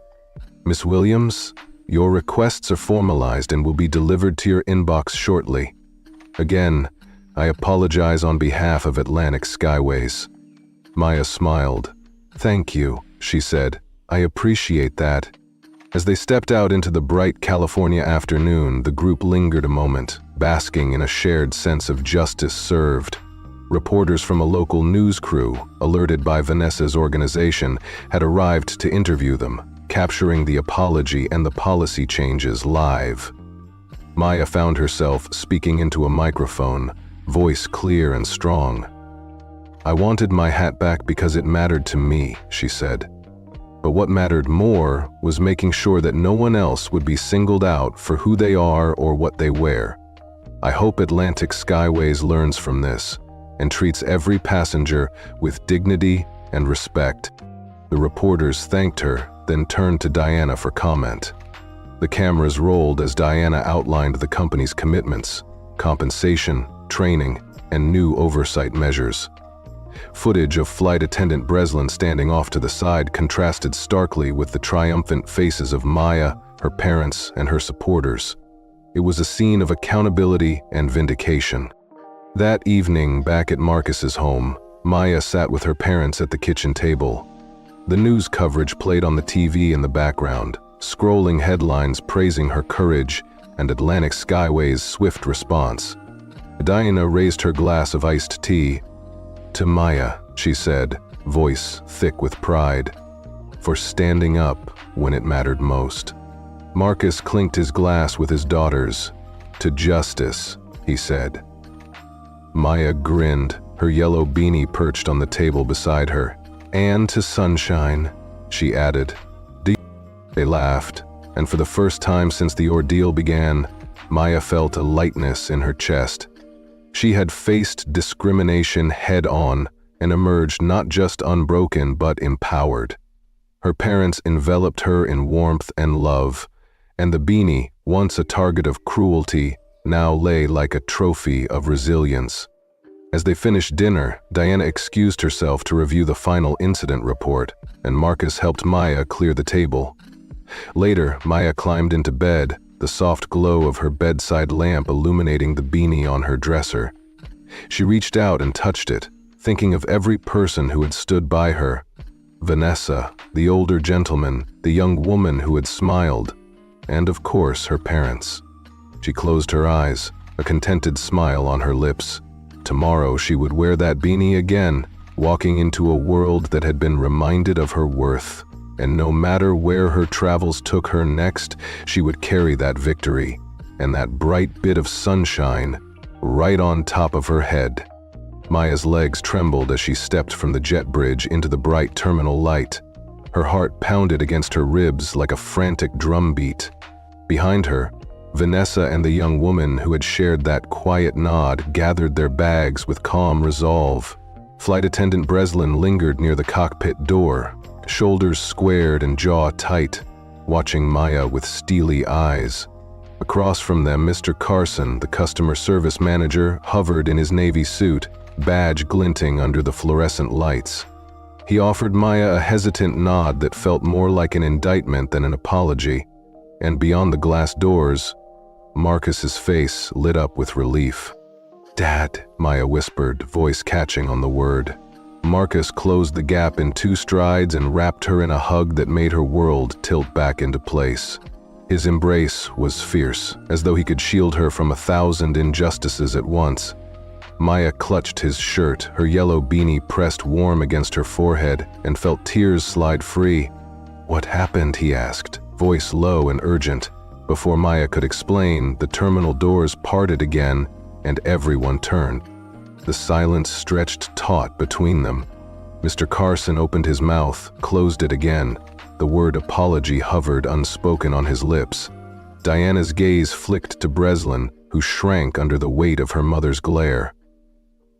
"Miss Williams, your requests are formalized and will be delivered to your inbox shortly. Again, I apologize on behalf of Atlantic Skyways." Maya smiled. "Thank you," she said. "I appreciate that." As they stepped out into the bright California afternoon, the group lingered a moment, basking in a shared sense of justice served. Reporters from a local news crew, alerted by Vanessa's organization, had arrived to interview them, capturing the apology and the policy changes live. Maya found herself speaking into a microphone, voice clear and strong. "I wanted my hat back because it mattered to me," she said. "But what mattered more was making sure that no one else would be singled out for who they are or what they wear. I hope Atlantic Skyways learns from this and treats every passenger with dignity and respect." The reporters thanked her, then turned to Diana for comment. The cameras rolled as Diana outlined the company's commitments, compensation, training, and new oversight measures. Footage of flight attendant Breslin standing off to the side contrasted starkly with the triumphant faces of Maya, her parents, and her supporters. It was a scene of accountability and vindication. That evening, back at Marcus's home, Maya sat with her parents at the kitchen table. The news coverage played on the TV in the background, scrolling headlines praising her courage and Atlantic Skyways' swift response. Diana raised her glass of iced tea. "To Maya," she said, voice thick with pride, "for standing up when it mattered most." Marcus clinked his glass with his daughters. "To justice," he said. Maya grinned, her yellow beanie perched on the table beside her. "And to sunshine," she added. They laughed, and for the first time since the ordeal began, Maya felt a lightness in her chest. She had faced discrimination head-on and emerged not just unbroken but empowered. Her parents enveloped her in warmth and love, and the beanie, once a target of cruelty, now lay like a trophy of resilience. As they finished dinner, Diana excused herself to review the final incident report, and Marcus helped Maya clear the table. Later, Maya climbed into bed, the soft glow of her bedside lamp illuminating the beanie on her dresser. She reached out and touched it, thinking of every person who had stood by her. Vanessa, the older gentleman, the young woman who had smiled, and of course her parents. She closed her eyes, a contented smile on her lips. Tomorrow she would wear that beanie again, walking into a world that had been reminded of her worth. and no matter where her travels took her next, she would carry that victory and that bright bit of sunshine right on top of her head. Maya's legs trembled as she stepped from the jet bridge into the bright terminal light. Her heart pounded against her ribs like a frantic drum beat. Behind her, Vanessa and the young woman who had shared that quiet nod gathered their bags with calm resolve. Flight Attendant Breslin lingered near the cockpit door, shoulders squared and jaw tight, watching Maya with steely eyes. Across from them, Mr. Carson, the customer service manager, hovered in his navy suit, badge glinting under the fluorescent lights. He offered Maya a hesitant nod that felt more like an indictment than an apology, and beyond the glass doors, Marcus's face lit up with relief. "Dad," Maya whispered, voice catching on the word. Marcus closed the gap in 2 strides and wrapped her in a hug that made her world tilt back into place. His embrace was fierce, as though he could shield her from 1,000 injustices at once. Maya clutched his shirt, her yellow beanie pressed warm against her forehead, and felt tears slide free. "What happened?" he asked, voice low and urgent. Before Maya could explain, the terminal doors parted again, and everyone turned. The silence stretched taut between them. Mr. Carson opened his mouth, closed it again. The word apology hovered unspoken on his lips. Diana's gaze flicked to Breslin, who shrank under the weight of her mother's glare.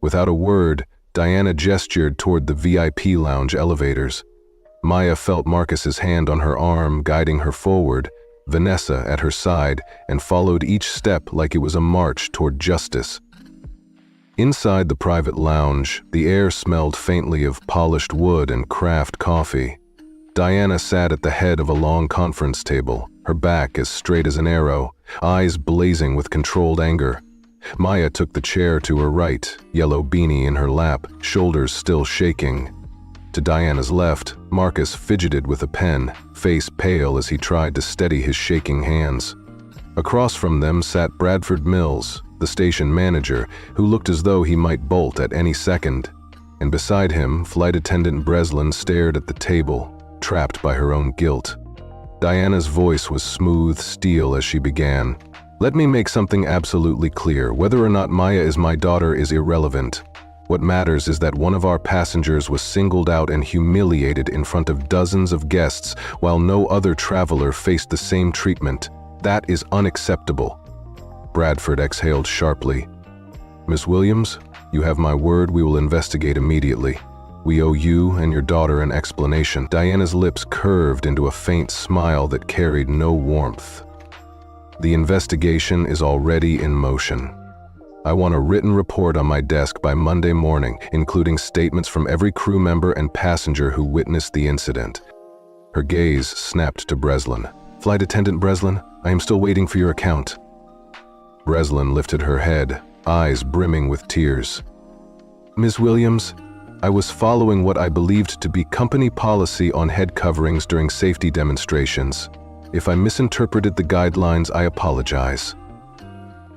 Without a word, Diana gestured toward the VIP lounge elevators. Maya felt Marcus's hand on her arm, guiding her forward, Vanessa at her side, and followed each step like it was a march toward justice. Inside the private lounge, the air smelled faintly of polished wood and craft coffee. Diana sat at the head of a long conference table, her back as straight as an arrow, eyes blazing with controlled anger. Maya took the chair to her right, yellow beanie in her lap, shoulders still shaking. To Diana's left, Marcus fidgeted with a pen, face pale as he tried to steady his shaking hands. Across from them sat Bradford Mills, the station manager, who looked as though he might bolt at any second. And beside him, Flight Attendant Breslin stared at the table, trapped by her own guilt. Diana's voice was smooth steel as she began. "Let me make something absolutely clear. Whether or not Maya is my daughter is irrelevant. What matters is that one of our passengers was singled out and humiliated in front of dozens of guests while no other traveler faced the same treatment. That is unacceptable." Bradford exhaled sharply. "Miss Williams, you have my word we will investigate immediately. We owe you and your daughter an explanation." Diana's lips curved into a faint smile that carried no warmth. "The investigation is already in motion. I want a written report on my desk by Monday morning, including statements from every crew member and passenger who witnessed the incident." Her gaze snapped to Breslin. "Flight Attendant Breslin, I am still waiting for your account." Breslin lifted her head, eyes brimming with tears. "Ms. Williams, I was following what I believed to be company policy on head coverings during safety demonstrations. If I misinterpreted the guidelines, I apologize."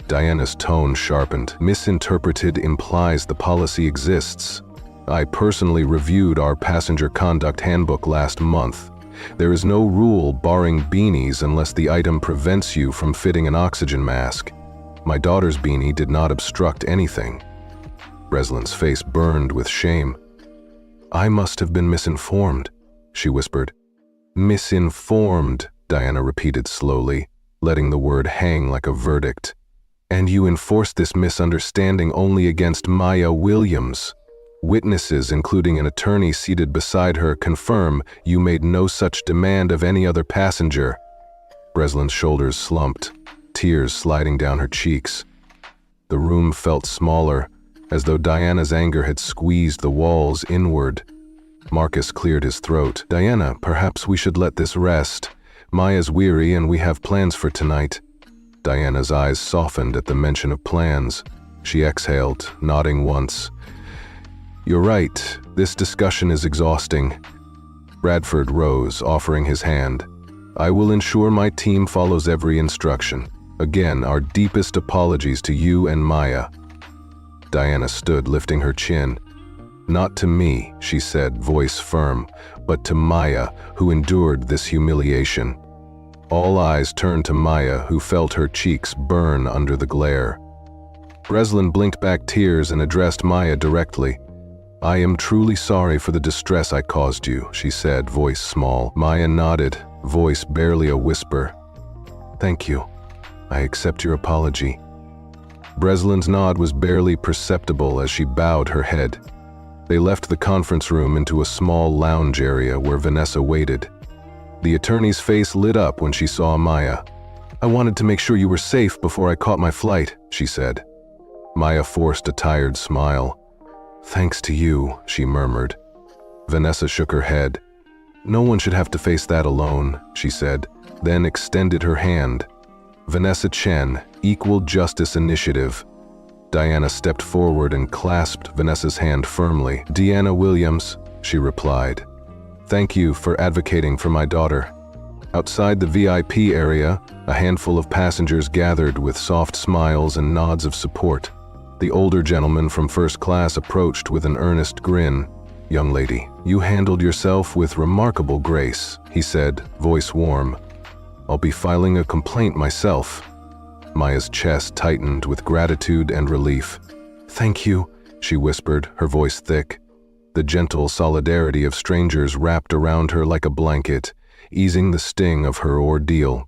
Diana's tone sharpened. "Misinterpreted implies the policy exists. I personally reviewed our passenger conduct handbook last month. There is no rule barring beanies unless the item prevents you from fitting an oxygen mask. My daughter's beanie did not obstruct anything." Breslin's face burned with shame. "I must have been misinformed," she whispered. "Misinformed," Diana repeated slowly, letting the word hang like a verdict. "And you enforced this misunderstanding only against Maya Williams. Witnesses, including an attorney seated beside her, confirm you made no such demand of any other passenger." Breslin's shoulders slumped, tears sliding down her cheeks. The room felt smaller, as though Diana's anger had squeezed the walls inward. Marcus cleared his throat. "Diana, perhaps we should let this rest. Maya's weary and we have plans for tonight." Diana's eyes softened at the mention of plans. She exhaled, nodding once. "You're right, this discussion is exhausting." Bradford rose, offering his hand. "I will ensure my team follows every instruction. Again, our deepest apologies to you and Maya." Diana stood, lifting her chin. "Not to me," she said, voice firm, but to Maya, who endured this humiliation. All eyes turned to Maya, who felt her cheeks burn under the glare. Breslin blinked back tears and addressed Maya directly. "I am truly sorry for the distress I caused you," she said, voice small. Maya nodded, voice barely a whisper. "Thank you. I accept your apology." Breslin's nod was barely perceptible as she bowed her head. They left the conference room into a small lounge area where Vanessa waited. The attorney's face lit up when she saw Maya. "I wanted to make sure you were safe before I caught my flight," she said. Maya forced a tired smile. "Thanks to you," she murmured. Vanessa shook her head. "No one should have to face that alone," she said, then extended her hand. "Vanessa Chen, Equal Justice Initiative." Diana stepped forward and clasped Vanessa's hand firmly. "Deanna Williams," she replied. "Thank you for advocating for my daughter." Outside the VIP area, a handful of passengers gathered with soft smiles and nods of support. The older gentleman from first class approached with an earnest grin. "Young lady, you handled yourself with remarkable grace," he said, voice warm. "I'll be filing a complaint myself." Maya's chest tightened with gratitude and relief. "Thank you," she whispered, her voice thick. The gentle solidarity of strangers wrapped around her like a blanket, easing the sting of her ordeal.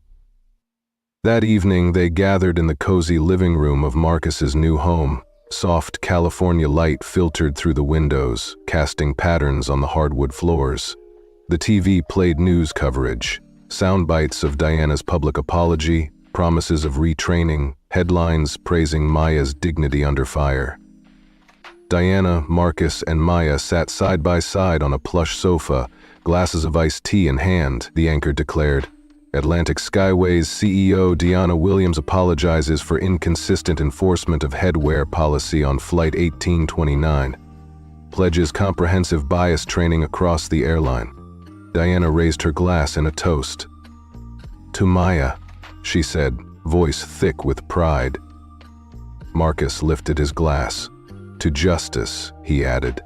That evening, they gathered in the cozy living room of Marcus's new home. Soft California light filtered through the windows, casting patterns on the hardwood floors. The TV played news coverage, sound bites of Diana's public apology, promises of retraining, headlines praising Maya's dignity under fire. Diana, Marcus, and Maya sat side by side on a plush sofa, glasses of iced tea in hand, the anchor declared. Atlantic Skyways CEO Deanna Williams apologizes for inconsistent enforcement of headwear policy on Flight 1829. Pledges comprehensive bias training across the airline. Diana raised her glass in a toast. "To Maya," she said, voice thick with pride. Marcus lifted his glass. "To justice," he added.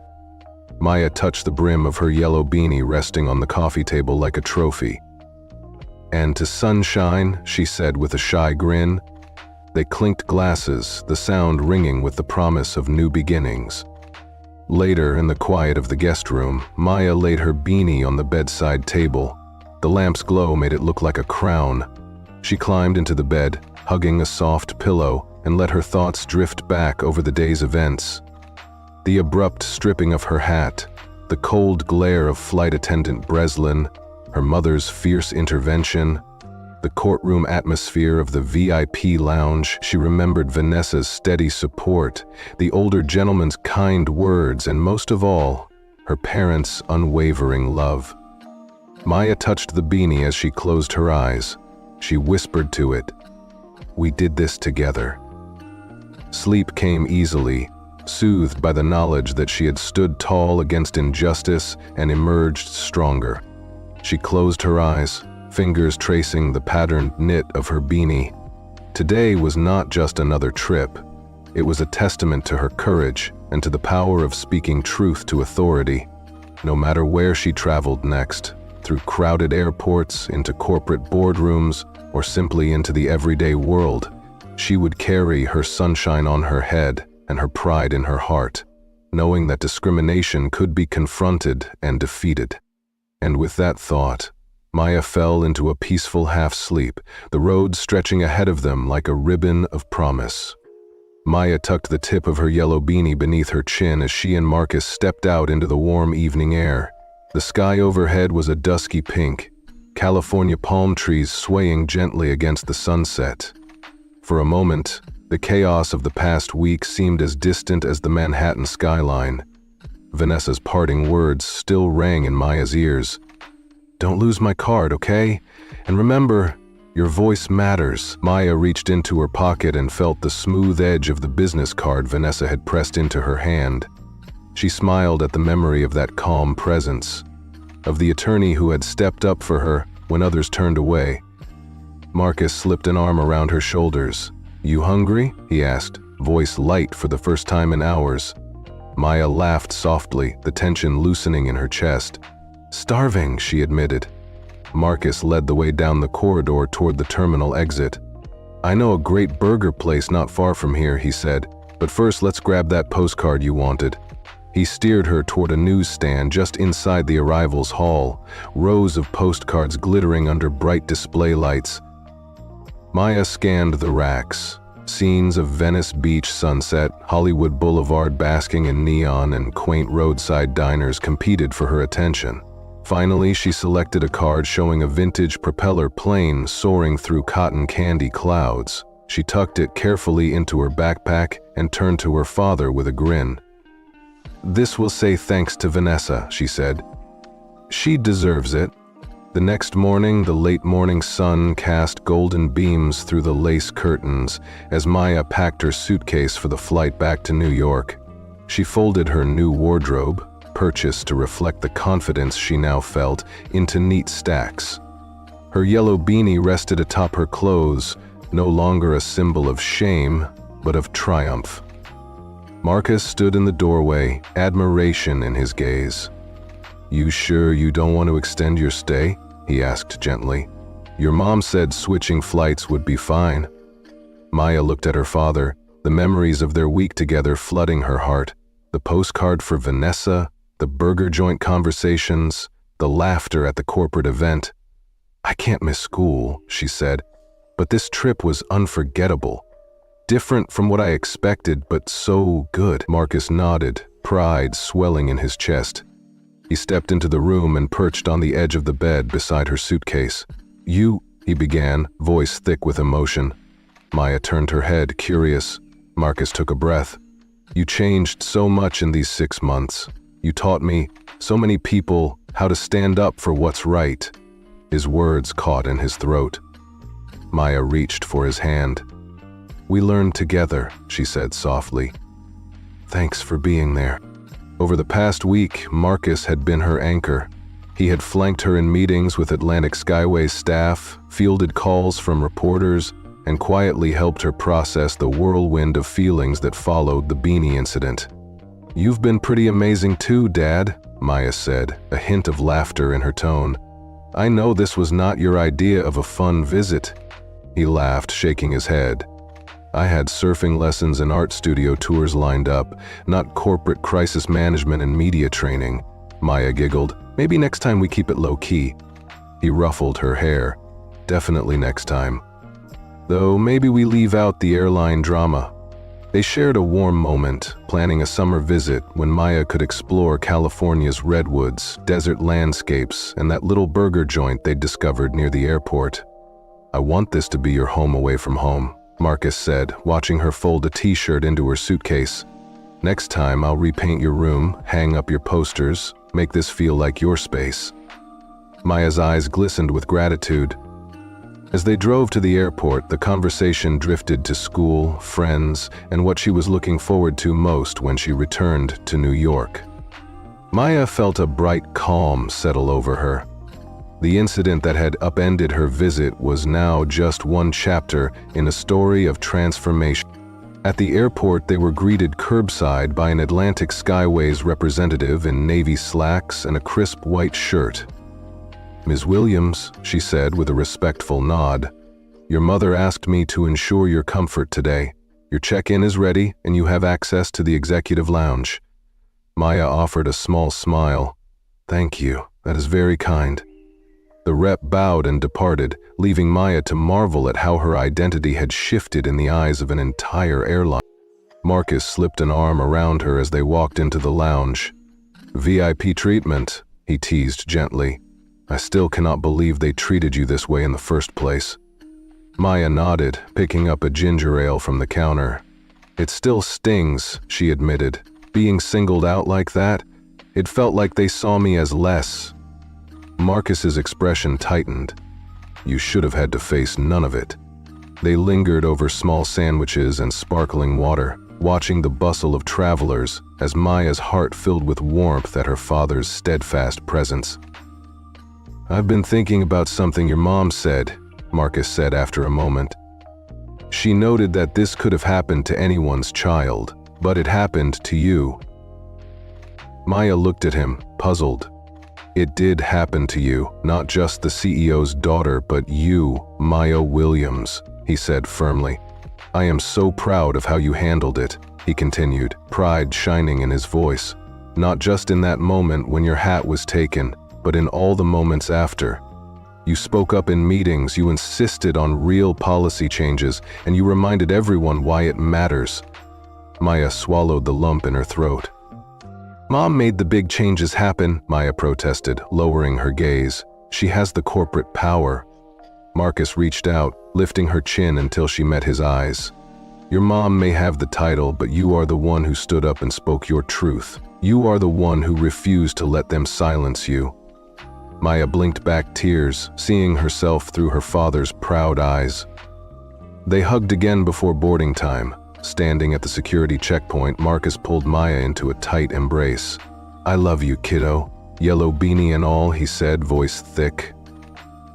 Maya touched the brim of her yellow beanie resting on the coffee table like a trophy. "And to sunshine," she said with a shy grin. They clinked glasses, the sound ringing with the promise of new beginnings. Later, in the quiet of the guest room, Maya laid her beanie on the bedside table. The lamp's glow made it look like a crown. She climbed into the bed, hugging a soft pillow, and let her thoughts drift back over the day's events. The abrupt stripping of her hat, the cold glare of flight attendant Breslin, her mother's fierce intervention, the courtroom atmosphere of the VIP lounge. She remembered Vanessa's steady support, the older gentleman's kind words, and most of all, her parents' unwavering love. Maya touched the beanie as she closed her eyes. She whispered to it, "We did this together." Sleep came easily, soothed by the knowledge that she had stood tall against injustice and emerged stronger. She closed her eyes, fingers tracing the patterned knit of her beanie. Today was not just another trip. It was a testament to her courage and to the power of speaking truth to authority. No matter where she traveled next, through crowded airports, into corporate boardrooms, or simply into the everyday world, she would carry her sunshine on her head and her pride in her heart, knowing that discrimination could be confronted and defeated. And with that thought, Maya fell into a peaceful half-sleep, the road stretching ahead of them like a ribbon of promise. Maya tucked the tip of her yellow beanie beneath her chin as she and Marcus stepped out into the warm evening air. The sky overhead was a dusky pink, California palm trees swaying gently against the sunset. For a moment, the chaos of the past week seemed as distant as the Manhattan skyline. Vanessa's parting words still rang in Maya's ears. "Don't lose my card, okay? And remember, your voice matters." Maya reached into her pocket and felt the smooth edge of the business card Vanessa had pressed into her hand. She smiled at the memory of that calm presence, of the attorney who had stepped up for her when others turned away. Marcus slipped an arm around her shoulders. "You hungry?" he asked, voice light for the first time in hours. Maya laughed softly, the tension loosening in her chest. Starving, she admitted. Marcus led the way down the corridor toward the terminal exit. I know a great burger place not far from here, he said, but first let's grab that postcard you wanted. He steered her toward a newsstand just inside the arrivals hall, rows of postcards glittering under bright display lights. Maya scanned the racks. Scenes of Venice Beach sunset, Hollywood Boulevard basking in neon, and quaint roadside diners competed for her attention. Finally, she selected a card showing a vintage propeller plane soaring through cotton candy clouds. She tucked it carefully into her backpack and turned to her father with a grin. This will say thanks to Vanessa, she said. She deserves it. The next morning, the late morning sun cast golden beams through the lace curtains as Maya packed her suitcase for the flight back to New York. She folded her new wardrobe, purchased to reflect the confidence she now felt, into neat stacks. Her yellow beanie rested atop her clothes, no longer a symbol of shame, but of triumph. Marcus stood in the doorway, admiration in his gaze. "You sure you don't want to extend your stay?" he asked gently. "Your mom said switching flights would be fine." Maya looked at her father, the memories of their week together flooding her heart. The postcard for Vanessa, the burger joint conversations, the laughter at the corporate event. "I can't miss school," she said, "but this trip was unforgettable. Different from what I expected, but so good." Marcus nodded, pride swelling in his chest. He stepped into the room and perched on the edge of the bed beside her suitcase. He began, voice thick with emotion. Maya turned her head, curious. Marcus took a breath. "You changed so much in these 6 months. You taught me, so many people, how to stand up for what's right." His words caught in his throat. Maya reached for his hand. "We learned together," she said softly. "Thanks for being there." Over the past week, Marcus had been her anchor. He had flanked her in meetings with Atlantic Skyway's staff, fielded calls from reporters, and quietly helped her process the whirlwind of feelings that followed the beanie incident. "You've been pretty amazing too, Dad," Maya said, a hint of laughter in her tone. "I know this was not your idea of a fun visit." He laughed, shaking his head. "I had surfing lessons and art studio tours lined up, not corporate crisis management and media training." Maya giggled. "Maybe next time we keep it low-key." He ruffled her hair. "Definitely next time. Though maybe we leave out the airline drama." They shared a warm moment, planning a summer visit when Maya could explore California's redwoods, desert landscapes, and that little burger joint they'd discovered near the airport. "I want this to be your home away from home," Marcus said, watching her fold a t-shirt into her suitcase. "Next time I'll repaint your room, hang up your posters, make this feel like your space." Maya's eyes glistened with gratitude. As they drove to the airport, the conversation drifted to school, friends, and what she was looking forward to most when she returned to New York. Maya felt a bright calm settle over her. The incident that had upended her visit was now just one chapter in a story of transformation. At the airport, they were greeted curbside by an Atlantic Skyway's representative in navy slacks and a crisp white shirt. "Ms. Williams," she said with a respectful nod, "your mother asked me to ensure your comfort today. Your check-in is ready and you have access to the executive lounge." Maya offered a small smile. "Thank you, that is very kind." The rep bowed and departed, leaving Maya to marvel at how her identity had shifted in the eyes of an entire airline. Marcus slipped an arm around her as they walked into the lounge. "VIP treatment," he teased gently. "I still cannot believe they treated you this way in the first place." Maya nodded, picking up a ginger ale from the counter. "It still stings," she admitted. "Being singled out like that, it felt like they saw me as less." Marcus's expression tightened. "You should have had to face none of it." They lingered over small sandwiches and sparkling water, watching the bustle of travelers as Maya's heart filled with warmth at her father's steadfast presence. "I've been thinking about something your mom said," Marcus said after a moment. "She noted that this could have happened to anyone's child, but it happened to you." Maya looked at him, puzzled. It did happen to you, not just the CEO's daughter, but you, Maya Williams, he said firmly. I am so proud of how you handled it, he continued, pride shining in his voice. Not just in that moment when your hat was taken, but in all the moments after. You spoke up in meetings, you insisted on real policy changes, and you reminded everyone why it matters. Maya swallowed the lump in her throat. Mom made the big changes happen, Maya protested, lowering her gaze. She has the corporate power. Marcus reached out, lifting her chin until she met his eyes. Your mom may have the title, but you are the one who stood up and spoke your truth. You are the one who refused to let them silence you. Maya blinked back tears, seeing herself through her father's proud eyes. They hugged again before boarding time. Standing at the security checkpoint, Marcus pulled Maya into a tight embrace. I love you, kiddo. Yellow beanie and all, he said, voice thick.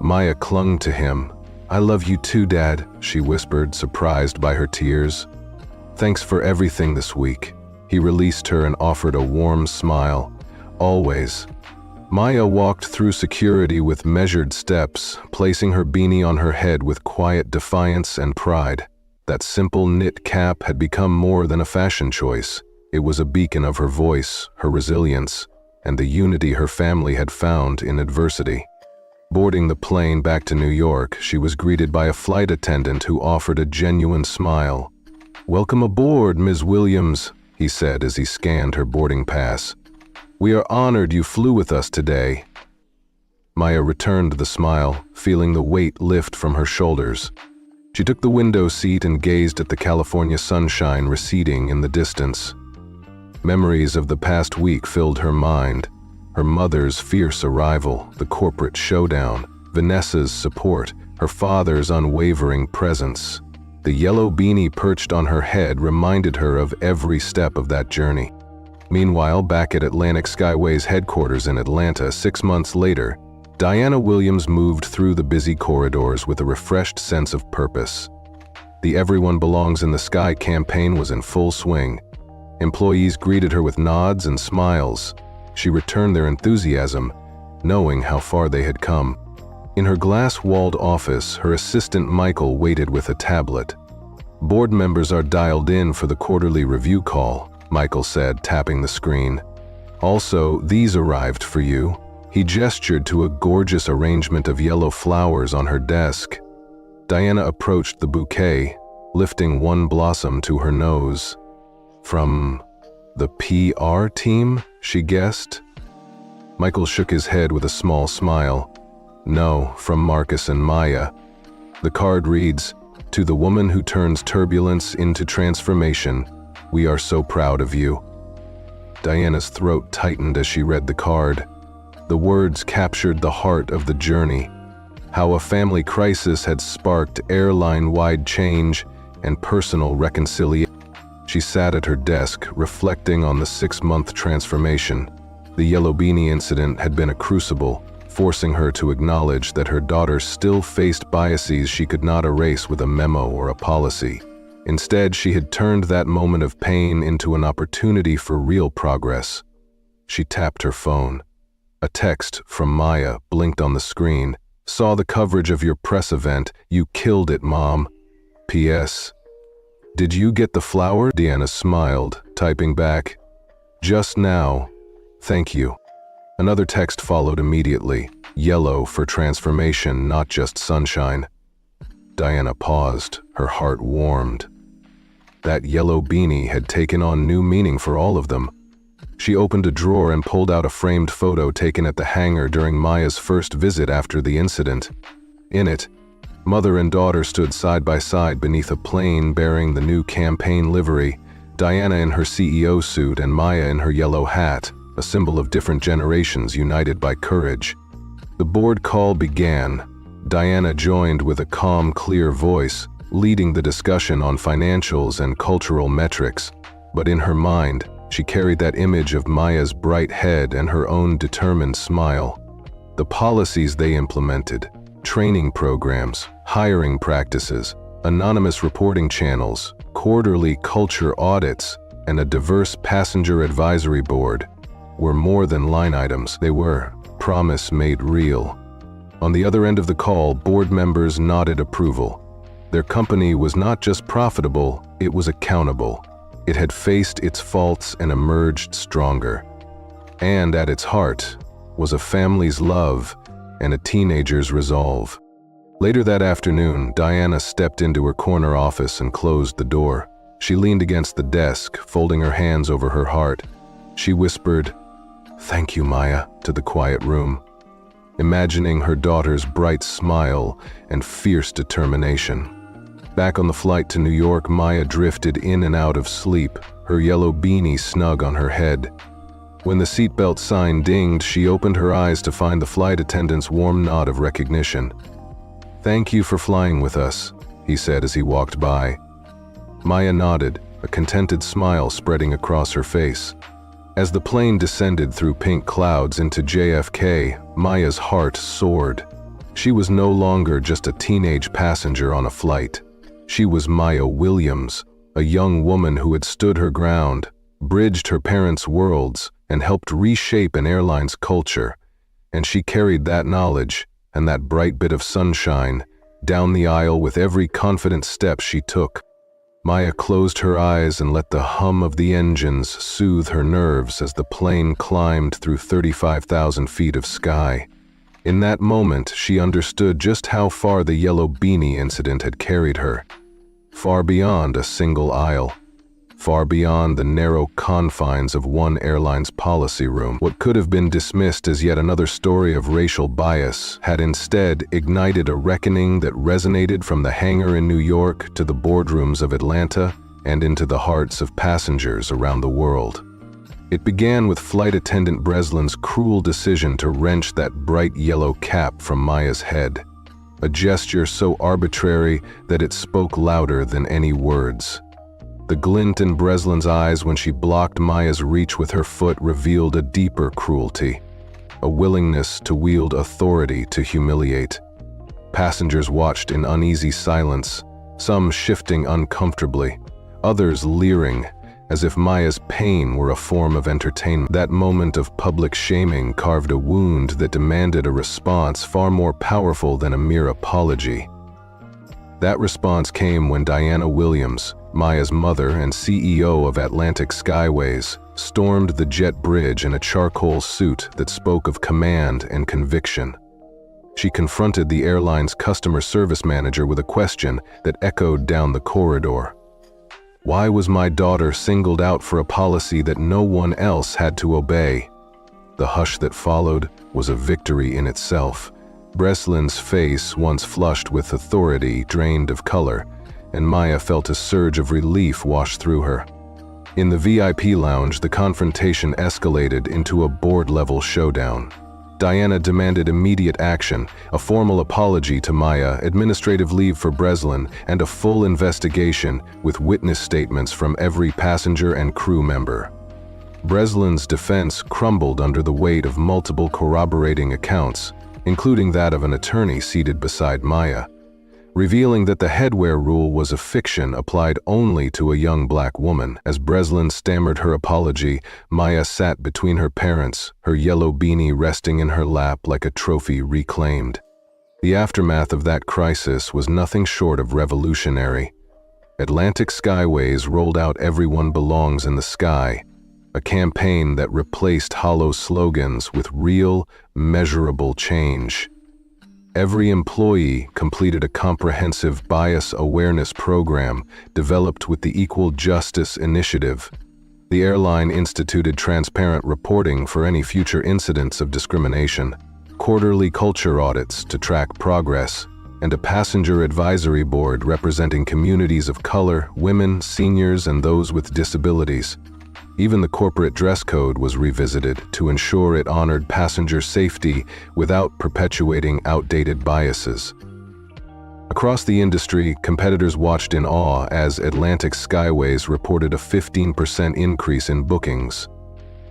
Maya clung to him. I love you too, Dad, she whispered, surprised by her tears. Thanks for everything this week. He released her and offered a warm smile. Always. Maya walked through security with measured steps, placing her beanie on her head with quiet defiance and pride. That simple knit cap had become more than a fashion choice. It was a beacon of her voice, her resilience, and the unity her family had found in adversity. Boarding the plane back to New York, she was greeted by a flight attendant who offered a genuine smile. Welcome aboard, Ms. Williams, he said as he scanned her boarding pass. We are honored you flew with us today. Maya returned the smile, feeling the weight lift from her shoulders. She took the window seat and gazed at the California sunshine receding in the distance. Memories of the past week filled her mind. Her mother's fierce arrival, the corporate showdown, Vanessa's support, her father's unwavering presence. The yellow beanie perched on her head reminded her of every step of that journey. Meanwhile, back at Atlantic Skyway's headquarters in Atlanta 6 months later, Diana Williams moved through the busy corridors with a refreshed sense of purpose. The Everyone Belongs in the Sky campaign was in full swing. Employees greeted her with nods and smiles. She returned their enthusiasm, knowing how far they had come. In her glass-walled office, her assistant Michael waited with a tablet. Board members are dialed in for the quarterly review call, Michael said, tapping the screen. Also, these arrived for you. He gestured to a gorgeous arrangement of yellow flowers on her desk. Diana approached the bouquet, lifting one blossom to her nose. From the PR team, she guessed. Michael shook his head with a small smile. No, from Marcus and Maya. The card reads, To the woman who turns turbulence into transformation, we are so proud of you. Diana's throat tightened as she read the card. The words captured the heart of the journey, how a family crisis had sparked airline-wide change and personal reconciliation. She sat at her desk, reflecting on the 6-month transformation. The yellow beanie incident had been a crucible, forcing her to acknowledge that her daughter still faced biases she could not erase with a memo or a policy. Instead, she had turned that moment of pain into an opportunity for real progress. She tapped her phone. A text from Maya blinked on the screen. Saw the coverage of your press event. You killed it, Mom. P.S. Did you get the flower? Diana smiled, typing back, Just now. Thank you. Another text followed immediately. Yellow for transformation, not just sunshine. Diana paused, her heart warmed. That yellow beanie had taken on new meaning for all of them. She opened a drawer and pulled out a framed photo taken at the hangar during Maya's first visit after the incident. In it, mother and daughter stood side by side beneath a plane bearing the new campaign livery, Diana in her CEO suit and Maya in her yellow hat, a symbol of different generations united by courage. The board call began. Diana joined with a calm, clear voice, leading the discussion on financials and cultural metrics. But in her mind, she carried that image of Maya's bright head and her own determined smile. The policies they implemented, training programs, hiring practices, anonymous reporting channels, quarterly culture audits, and a diverse passenger advisory board were more than line items. They were promise made real. On the other end of the call, board members nodded approval. Their company was not just profitable, it was accountable. It had faced its faults and emerged stronger. And at its heart was a family's love and a teenager's resolve. Later that afternoon, Diana stepped into her corner office and closed the door. She leaned against the desk, folding her hands over her heart. She whispered, "Thank you, Maya," to the quiet room, imagining her daughter's bright smile and fierce determination. Back on the flight to New York, Maya drifted in and out of sleep, her yellow beanie snug on her head. When the seatbelt sign dinged, she opened her eyes to find the flight attendant's warm nod of recognition. "Thank you for flying with us," he said as he walked by. Maya nodded, a contented smile spreading across her face. As the plane descended through pink clouds into JFK, Maya's heart soared. She was no longer just a teenage passenger on a flight. She was Maya Williams, a young woman who had stood her ground, bridged her parents' worlds, and helped reshape an airline's culture. And she carried that knowledge and that bright bit of sunshine down the aisle with every confident step she took. Maya closed her eyes and let the hum of the engines soothe her nerves as the plane climbed through 35,000 feet of sky. In that moment, she understood just how far the yellow beanie incident had carried her. Far beyond a single aisle. Far beyond the narrow confines of one airline's policy room. What could have been dismissed as yet another story of racial bias had instead ignited a reckoning that resonated from the hangar in New York to the boardrooms of Atlanta and into the hearts of passengers around the world. It began with flight attendant Breslin's cruel decision to wrench that bright yellow cap from Maya's head. A gesture so arbitrary that it spoke louder than any words. The glint in Breslin's eyes when she blocked Maya's reach with her foot revealed a deeper cruelty, a willingness to wield authority to humiliate. Passengers watched in uneasy silence, some shifting uncomfortably, others leering, as if Maya's pain were a form of entertainment. That moment of public shaming carved a wound that demanded a response far more powerful than a mere apology. That response came when Diana Williams, Maya's mother and CEO of Atlantic Skyways, stormed the jet bridge in a charcoal suit that spoke of command and conviction. She confronted the airline's customer service manager with a question that echoed down the corridor. Why was my daughter singled out for a policy that no one else had to obey? The hush that followed was a victory in itself. Breslin's face, once flushed with authority, drained of color, and Maya felt a surge of relief wash through her. In the VIP lounge, the confrontation escalated into a board-level showdown. Diana demanded immediate action, a formal apology to Maya, administrative leave for Breslin, and a full investigation with witness statements from every passenger and crew member. Breslin's defense crumbled under the weight of multiple corroborating accounts, including that of an attorney seated beside Maya, revealing that the headwear rule was a fiction applied only to a young black woman. As Breslin stammered her apology, Maya sat between her parents, her yellow beanie resting in her lap like a trophy reclaimed. The aftermath of that crisis was nothing short of revolutionary. Atlantic Skyways rolled out "Everyone Belongs in the Sky," a campaign that replaced hollow slogans with real, measurable change. Every employee completed a comprehensive bias awareness program developed with the Equal Justice Initiative. The airline instituted transparent reporting for any future incidents of discrimination, quarterly culture audits to track progress, and a passenger advisory board representing communities of color, women, seniors, and those with disabilities. Even the corporate dress code was revisited to ensure it honored passenger safety without perpetuating outdated biases. Across the industry, competitors watched in awe as Atlantic Skyways reported a 15% increase in bookings.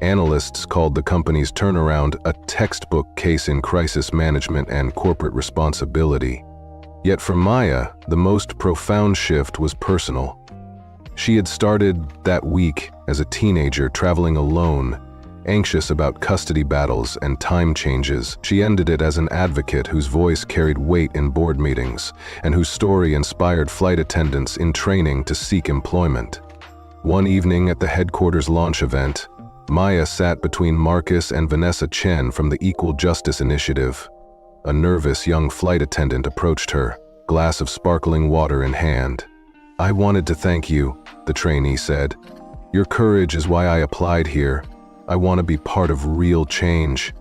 Analysts called the company's turnaround a textbook case in crisis management and corporate responsibility. Yet for Maya, the most profound shift was personal. She had started that week as a teenager traveling alone, Anxious about custody battles and time changes, she ended it as an advocate whose voice carried weight in board meetings, and whose story inspired flight attendants in training to seek employment. One evening at the headquarters launch event, Maya sat between Marcus and Vanessa Chen from the Equal Justice Initiative. A nervous young flight attendant approached her, glass of sparkling water in hand. "I wanted to thank you," the trainee said. "Your courage is why I applied here. I want to be part of real change."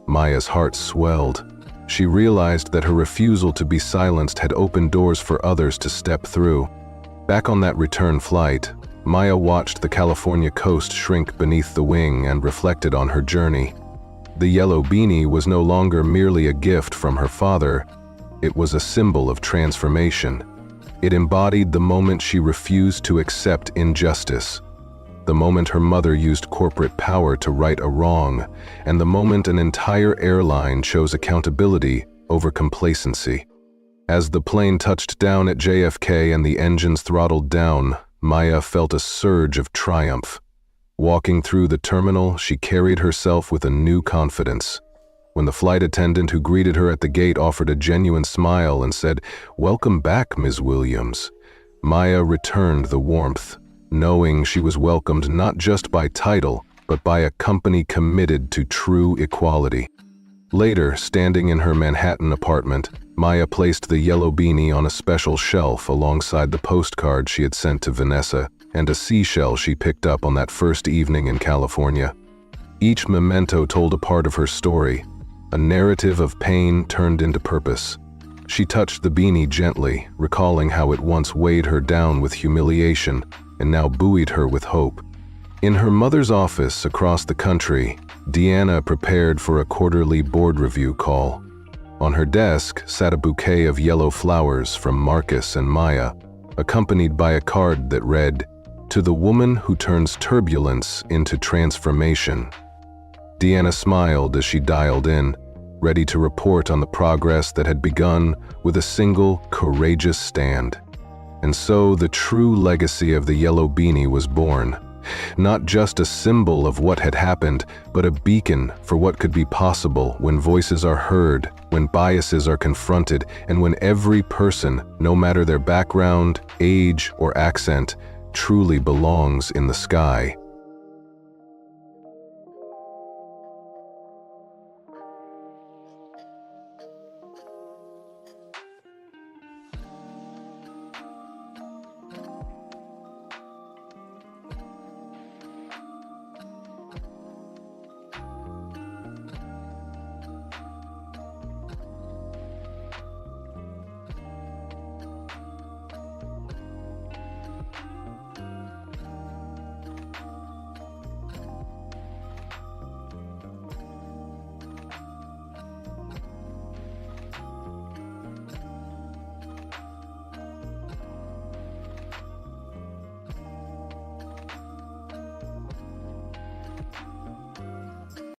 Maya's heart swelled. She realized that her refusal to be silenced had opened doors for others to step through. Back on that return flight, Maya watched the California coast shrink beneath the wing and reflected on her journey. The yellow beanie was no longer merely a gift from her father. It was a symbol of transformation. It embodied the moment she refused to accept injustice, the moment her mother used corporate power to right a wrong, and the moment an entire airline chose accountability over complacency. As the plane touched down at JFK and the engines throttled down, Maya felt a surge of triumph. Walking through the terminal, she carried herself with a new confidence. When the flight attendant who greeted her at the gate offered a genuine smile and said, "Welcome back, Ms. Williams," Maya returned the warmth, knowing she was welcomed not just by title, but by a company committed to true equality. Later, standing in her Manhattan apartment, Maya placed the yellow beanie on a special shelf alongside the postcard she had sent to Vanessa and a seashell she picked up on that first evening in California. Each memento told a part of her story, a narrative of pain turned into purpose. She touched the beanie gently, recalling how it once weighed her down with humiliation and now buoyed her with hope. In her mother's office across the country, Deanna prepared for a quarterly board review call. On her desk sat a bouquet of yellow flowers from Marcus and Maya, accompanied by a card that read, "To the woman who turns turbulence into transformation." Deanna smiled as she dialed in, ready to report on the progress that had begun with a single, courageous stand. And so the true legacy of the yellow beanie was born. Not just a symbol of what had happened, but a beacon for what could be possible when voices are heard, when biases are confronted, and when every person, no matter their background, age, or accent, truly belongs in the sky.